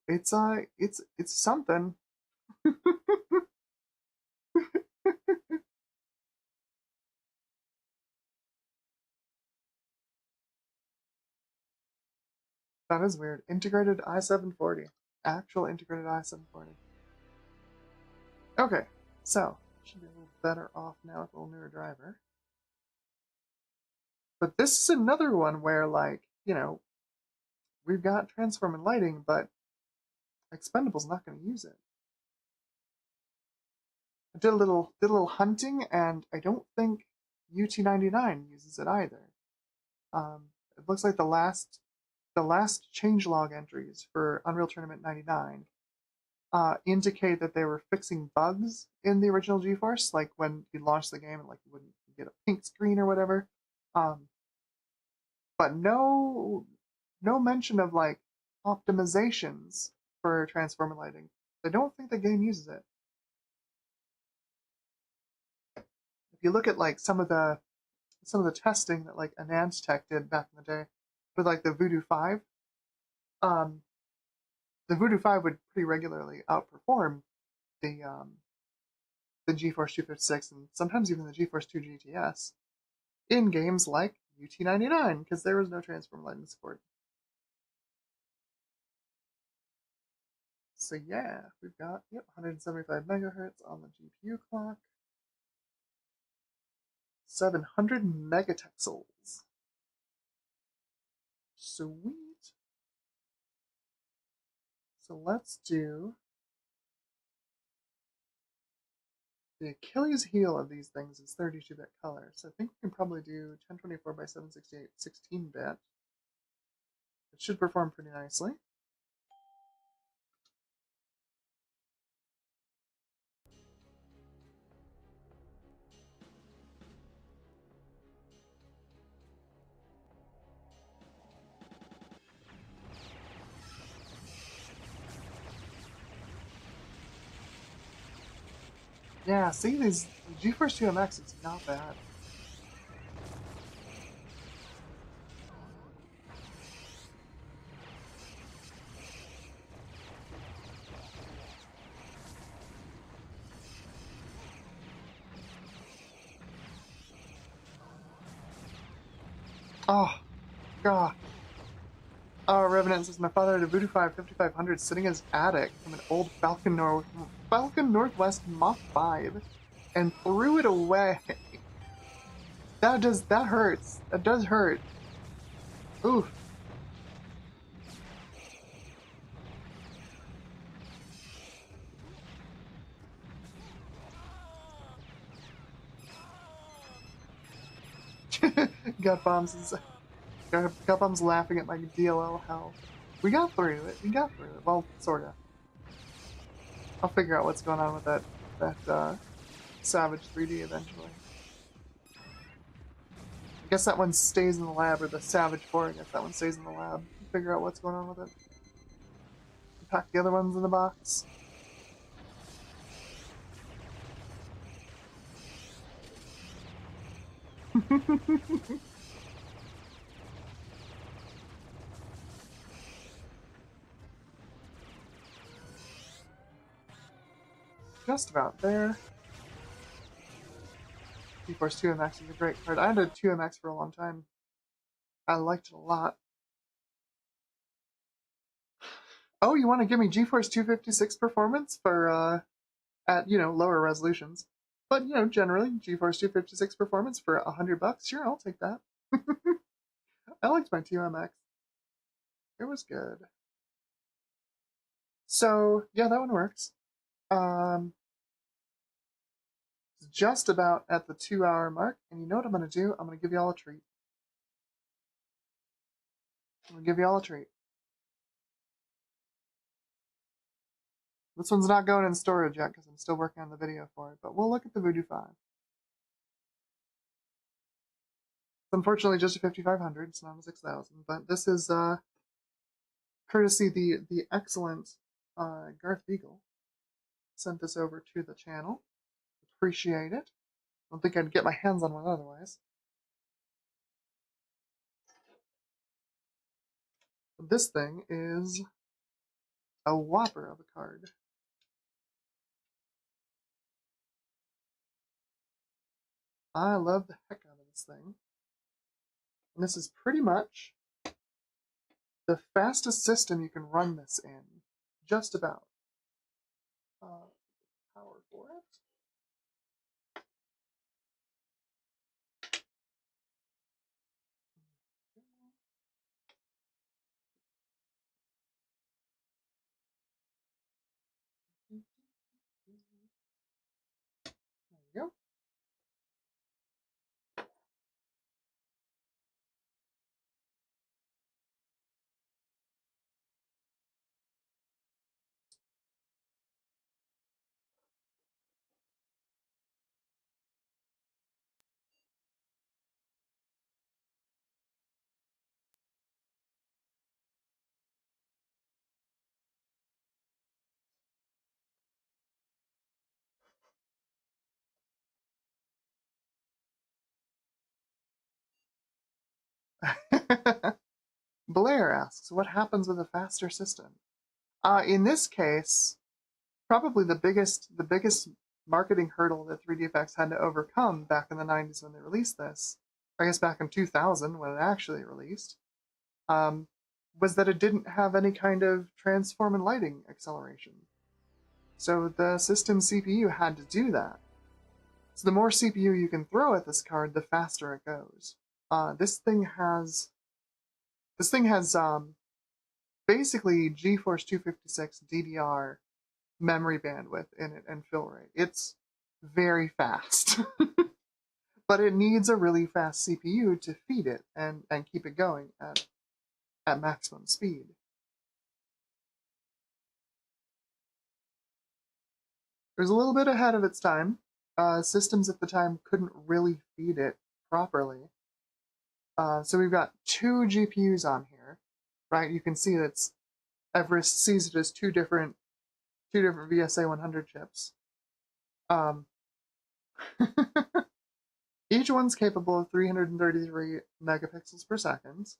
It's something. That is weird. Integrated i740. Actual integrated i740. Okay, so should be a little better off now with a little newer driver. But this is another one where, like, we've got transform and lighting, but Expendable's not going to use it. I did a little hunting, and I don't think UT99 uses it either. It looks like the last changelog entries for Unreal Tournament 99 indicate that they were fixing bugs in the original GeForce, like when you launched the game and like you wouldn't get a pink screen or whatever. But no mention of like optimizations for transformer lighting. I don't think the game uses it. If you look at like some of the testing that like AnandTech did back in the day with like the Voodoo 5, the Voodoo 5 would pretty regularly outperform the GeForce 256 and sometimes even the GeForce 2 GTS in games like UT99 because there was no transformer lighting support. So yeah, we've got 175 megahertz on the GPU clock, 700 megapixels. Sweet. So let's do the Achilles heel of these things is 32-bit color. So I think we can probably do 1024 by 768 16-bit. It should perform pretty nicely. Yeah, see, these GeForce 2 MX, it's not bad. Oh, God. Oh, Revenant says, my father had a Voodoo 5500 sitting in his attic from an old Falcon Northwest Mach 5 and threw it away. That hurts. That does hurt. Oof. Gut Bombs laughing at my DLL hell. We got through it. We got through it. Well, sorta. I'll figure out what's going on with that Savage 3D eventually. I guess that one stays in the lab, or the Savage 4, I guess that one stays in the lab. Figure out what's going on with it. Pack the other ones in the box. Just about there. GeForce 2 MX is a great card. I had a 2 MX for a long time. I liked it a lot. Oh, you want to give me GeForce 256 performance for at lower resolutions, but generally GeForce 256 performance for $100? Sure, I'll take that. I liked my 2 MX. It was good. So yeah, that one works. Just about at the 2-hour mark, and you know what I'm gonna do? I'm gonna give y'all a treat. This one's not going in storage yet because I'm still working on the video for it, but we'll look at the Voodoo 5. It's unfortunately just a 5500, it's not a 6000, but this is courtesy the excellent Garth Beagle sent this over to the channel. Appreciate it. I don't think I'd get my hands on one otherwise. But this thing is a whopper of a card. I love the heck out of this thing. And this is pretty much the fastest system you can run this in. Just about. Power for it. There we go. Blair asks, what happens with a faster system? In this case, probably the biggest marketing hurdle that 3DFX had to overcome back in the 90s when they released this, I guess back in 2000 when it actually released, was that it didn't have any kind of transform and lighting acceleration. So the system CPU had to do that. So the more CPU you can throw at this card, the faster it goes. This thing has basically GeForce 256 DDR memory bandwidth in it and fill rate. It's very fast. But it needs a really fast CPU to feed it and keep it going at maximum speed. It was a little bit ahead of its time. Systems at the time couldn't really feed it properly. So we've got 2 GPUs on here, right? You can see that Everest sees it as two different VSA 100 chips. Each one's capable of 333 megapixels per second,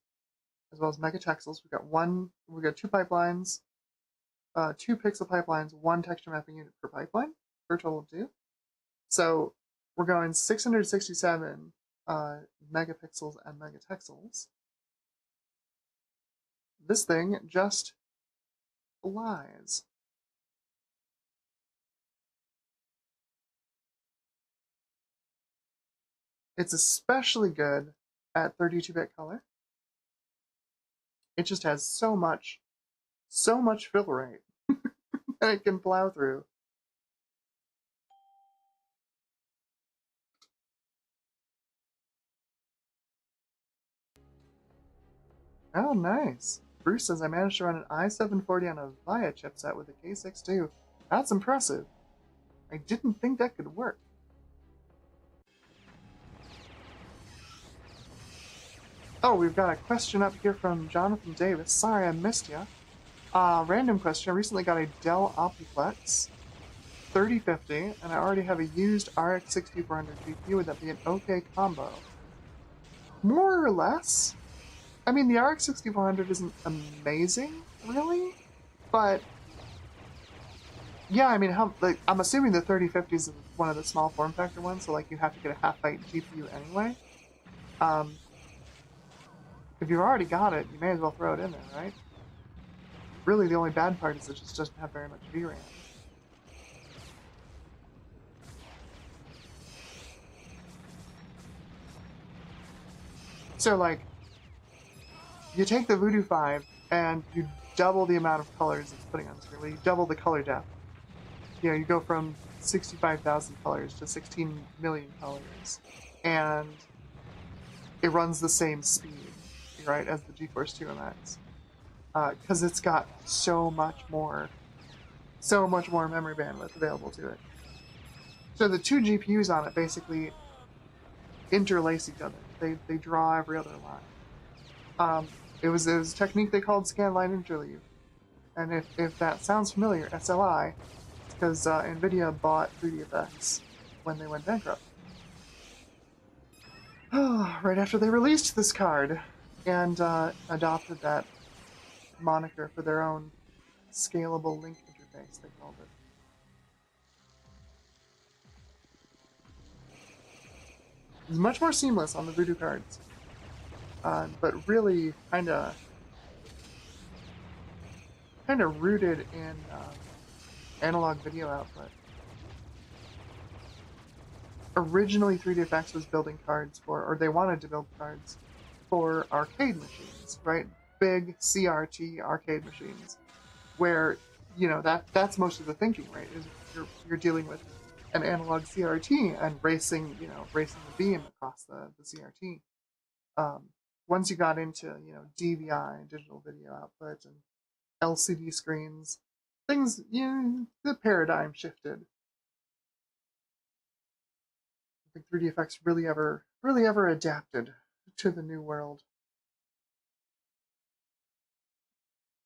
as well as megapixels. We've got two pipelines, 2 pixel pipelines, 1 texture mapping unit per pipeline, for a total of 2. So we're going 667 megapixels and megapixels. This thing just flies. It's especially good at 32-bit color. It just has so much fill rate that it can plow through. Oh, nice. Bruce says I managed to run an i740 on a VIA chipset with a K62. That's impressive. I didn't think that could work. Oh, we've got a question up here from Jonathan Davis. Sorry I missed ya. Random question. I recently got a Dell Optiplex 3050, and I already have a used RX 6400 GPU. Would that be an okay combo? More or less. I mean, the RX 6400 isn't amazing, really, but yeah, I mean, I'm assuming the 3050 is one of the small form factor ones, so like you have to get a half-byte GPU anyway. If you've already got it, you may as well throw it in there, right? Really, the only bad part is it just doesn't have very much VRAM. So, like, you take the Voodoo 5 and you double the amount of colors it's putting on screen. You double the color depth. You know, you go from 65,000 colors to 16 million colors, and it runs the same speed, right, as the GeForce 2 MX. Because it's got so much more memory bandwidth available to it. So the two GPUs on it basically interlace each other. They draw every other line. It was a technique they called scanline interleave. And if that sounds familiar, SLI, it's because NVIDIA bought 3DFX when they went bankrupt. Right after they released this card and adopted that moniker for their own scalable link interface, they called it. It's much more seamless on the Voodoo cards, but really kind of rooted in analog video output. Originally, 3DFX was building cards for, or they wanted to build cards for arcade machines, right? Big CRT arcade machines, where that's most of the thinking, right? Is you're dealing with an analog CRT and racing the beam across the CRT. Once you got into DVI, digital video output, and LCD screens, things the paradigm shifted. I think 3DFX really ever adapted to the new world.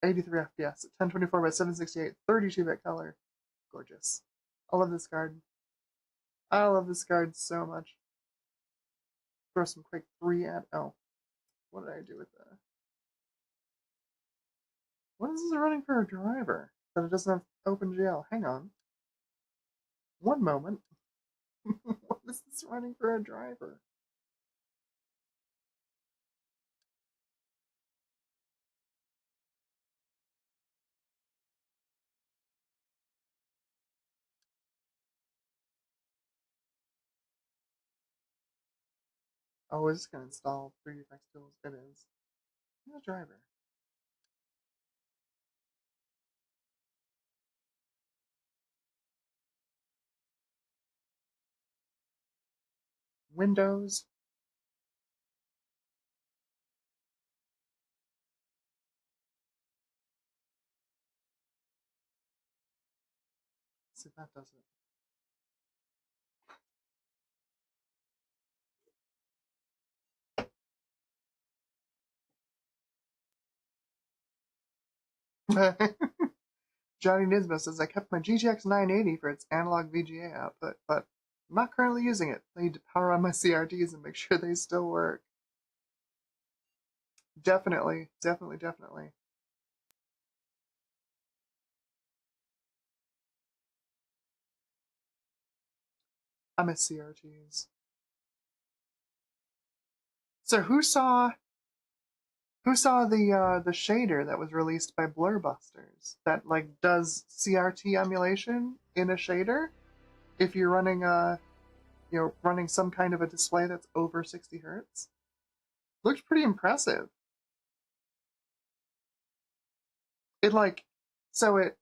83 FPS at 1024 by 768, 32-bit color, gorgeous. I love this card. I love this card so much. Throw some Quake 3 at. Oh, what did I do with that? What is this running for a driver? That it doesn't have OpenGL. Hang on. One moment. What is this running for a driver? Oh, is this going to install 3DFX tools? It is. Here's a driver. Windows. Let's see if that does it. Johnny Nisba says, I kept my GTX 980 for its analog VGA output, but I'm not currently using it. I need to power on my CRTs and make sure they still work. Definitely, definitely, definitely. I miss CRTs. So who saw the shader that was released by Blurbusters that like does CRT emulation in a shader if you're running running some kind of a display that's over 60 hertz? Looks pretty impressive. It like so it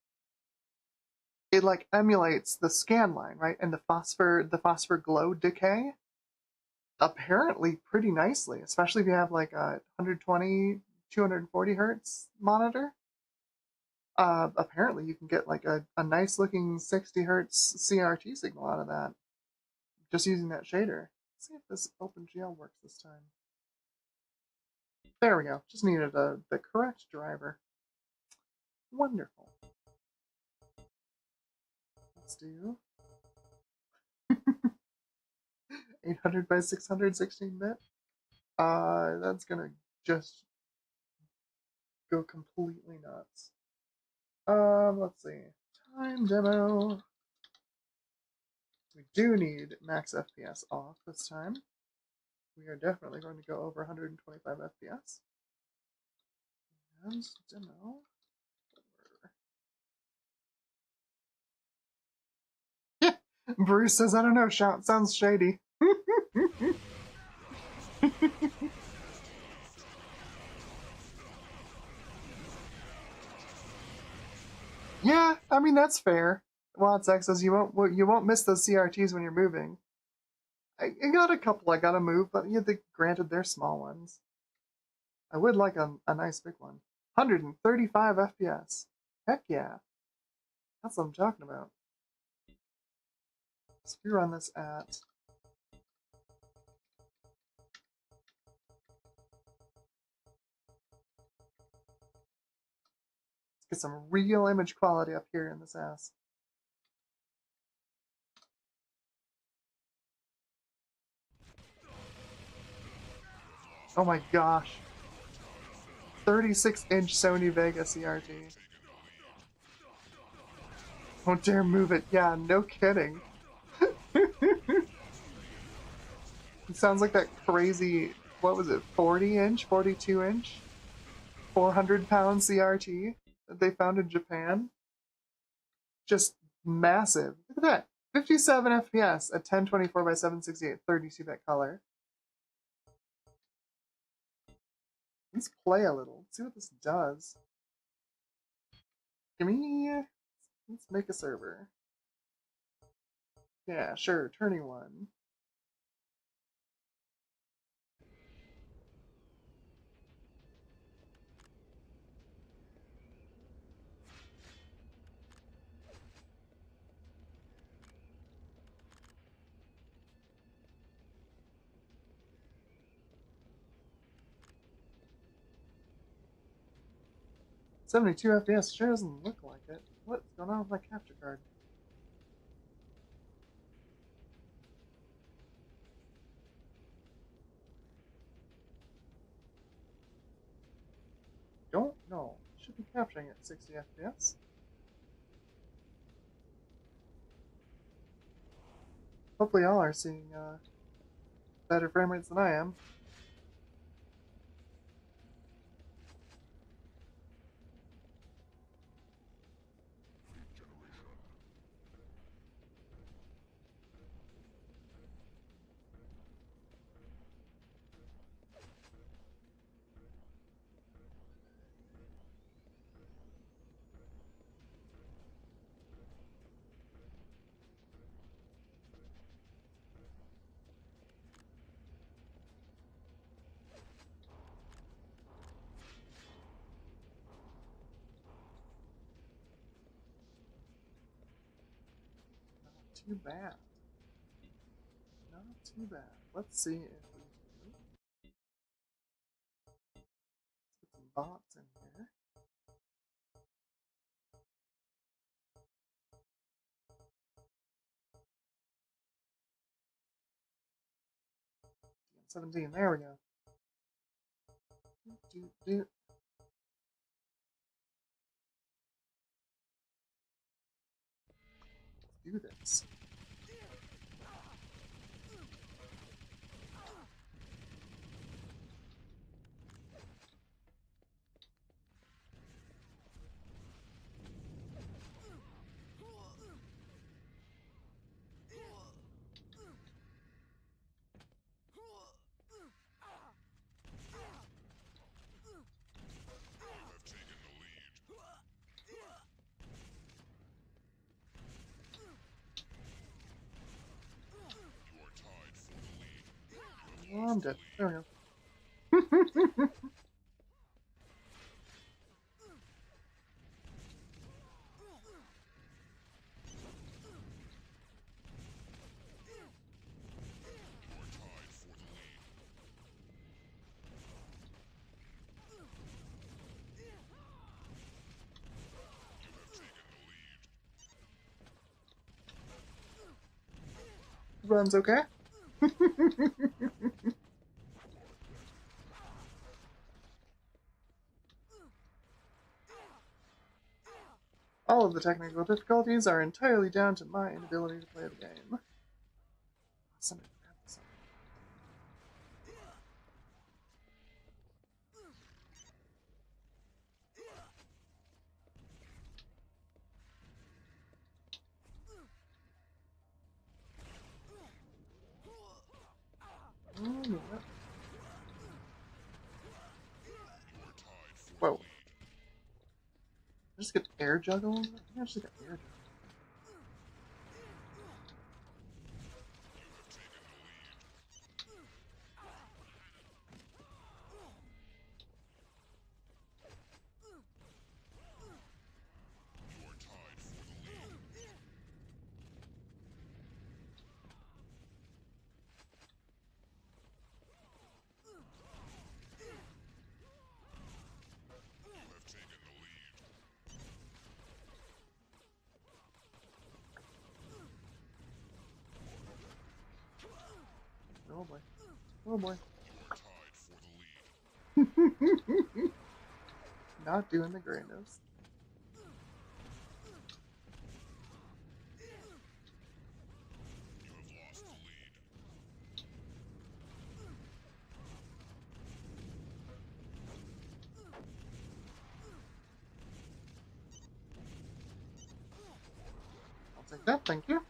like emulates the scan line, right? And the phosphor glow decay apparently pretty nicely, especially if you have like a 120 240 hertz monitor. Apparently you can get like a nice looking 60 hertz CRT signal out of that just using that shader. Let's see if this OpenGL works this time. There we go. Just needed the correct driver. Wonderful. Let's do 800 by 600 16-bit. That's gonna just go completely nuts. Let's see. Time demo. We do need max FPS off this time. We are definitely going to go over 125 FPS. And demo. Yeah, Bruce says, I don't know, sounds shady. Yeah, I mean that's fair. WattSec says you won't miss those CRTs when you're moving. I got a couple I gotta move, but yeah, granted they're small ones. I would like a nice big one. 135 FPS. Heck yeah. That's what I'm talking about. So if you run this at let's get some real image quality up here in this ass. Oh my gosh. 36-inch Sony Vega CRT. Don't dare move it. Yeah, no kidding. It sounds like that crazy, what was it, 40-inch, 42-inch, 400-pound CRT that they found in Japan. Just massive. Look at that. 57 FPS at 1024 by 768, 32-bit color. Let's play a little. Let's see what this does. Let's make a server. Yeah, sure, turning one. '72 FPS sure doesn't look like it. What's going on with my capture card? Don't know. Should be capturing at 60 FPS. Hopefully y'all are seeing better frame rates than I am. Not too bad. Not too bad. Let's see if we can put some bots in here. 17. There we go. Do. Do this. Oh, I'm dead. There we go. Runs okay. All of the technical difficulties are entirely down to my inability to play the game. Somebody grab this up. Oh, yeah. Whoa. I just get air juggle? I think I just got air juggle. Oh boy. Oh boy. Not doing the greatest. I'll take that, thank you.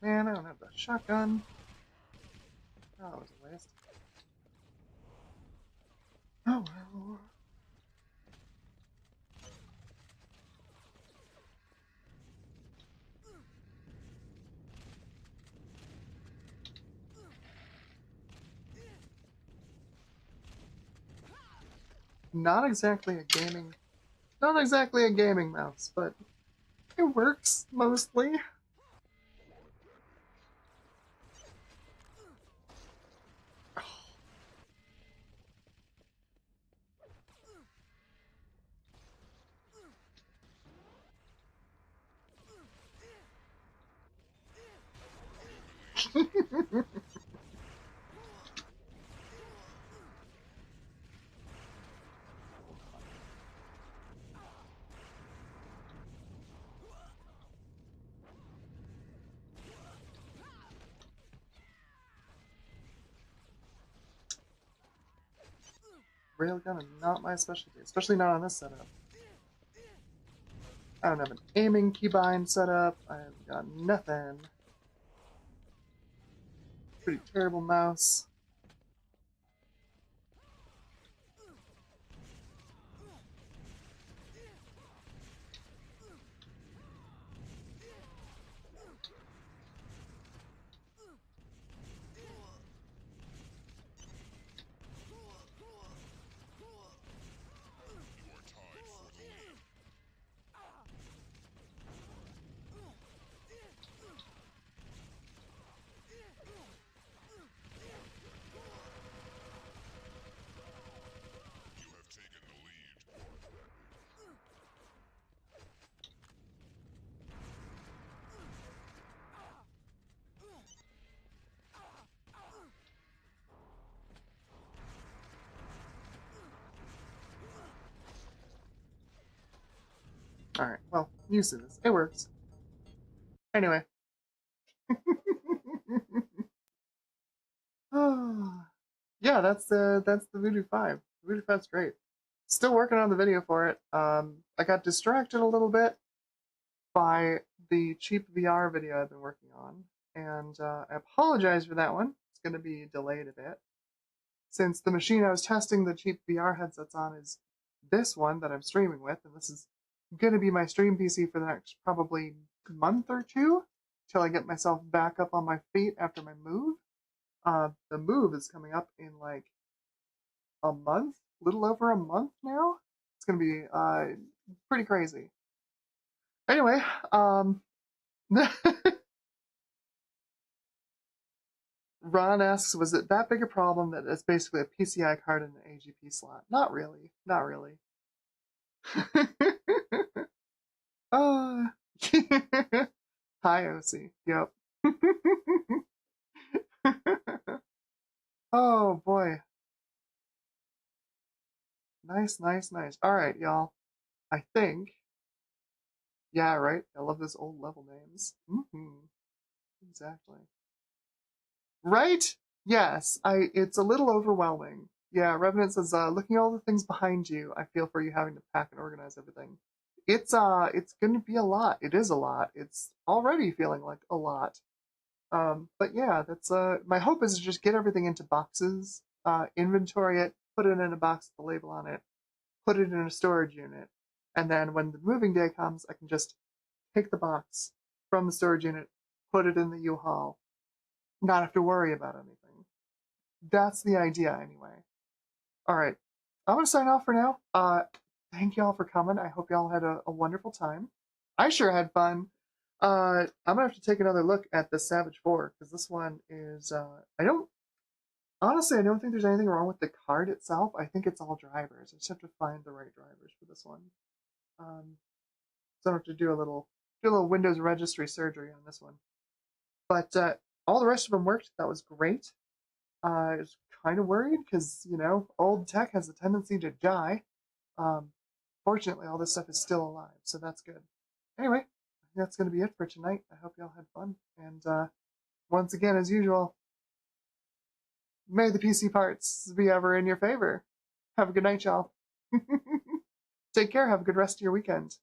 Man, I don't have the shotgun. Oh, that was a waste. Oh well. Not exactly a gaming mouse, but it works mostly. Railgun is not my specialty, especially not on this setup. I don't have an aiming keybind set up. I've got nothing. Pretty terrible mouse. Alright, well, you see this. It works. Anyway. Yeah, that's the Voodoo 5. Voodoo 5's great. Still working on the video for it. I got distracted a little bit by the cheap VR video I've been working on, and I apologize for that one. It's going to be delayed a bit, since the machine I was testing the cheap VR headsets on is this one that I'm streaming with, and this is going to be my stream PC for the next probably month or two, till I get myself back up on my feet after my move. The move is coming up in like a month, little over a month now. It's going to be pretty crazy. Anyway, Ron asks, was it that big a problem that it's basically a PCI card in an AGP slot? Not really. Not really. Hi, OC. Yep. Oh, boy. Nice, nice, nice. Alright, y'all. I think... Yeah, right? I love those old level names. Exactly. Right? Yes, it's a little overwhelming. Yeah, Revenant says, looking at all the things behind you, I feel for you having to pack and organize everything. It's gonna be a lot. It is a lot. It's already feeling like a lot. But yeah, that's my hope is to just get everything into boxes, inventory it, put it in a box with the label on it, put it in a storage unit, and then when the moving day comes, I can just take the box from the storage unit, put it in the U-Haul, not have to worry about anything. That's the idea, anyway. Alright, I'm gonna sign off for now. Thank y'all for coming. I hope y'all had a wonderful time. I sure had fun. I'm gonna have to take another look at the Savage 4, because this one is, honestly, I don't think there's anything wrong with the card itself. I think it's all drivers. I just have to find the right drivers for this one. So I have to do a little Windows registry surgery on this one. But all the rest of them worked. That was great. I was kind of worried because, old tech has a tendency to die. Fortunately, all this stuff is still alive, so that's good. Anyway, I think that's going to be it for tonight. I hope y'all had fun. And once again, as usual, may the PC parts be ever in your favor. Have a good night, y'all. Take care. Have a good rest of your weekend.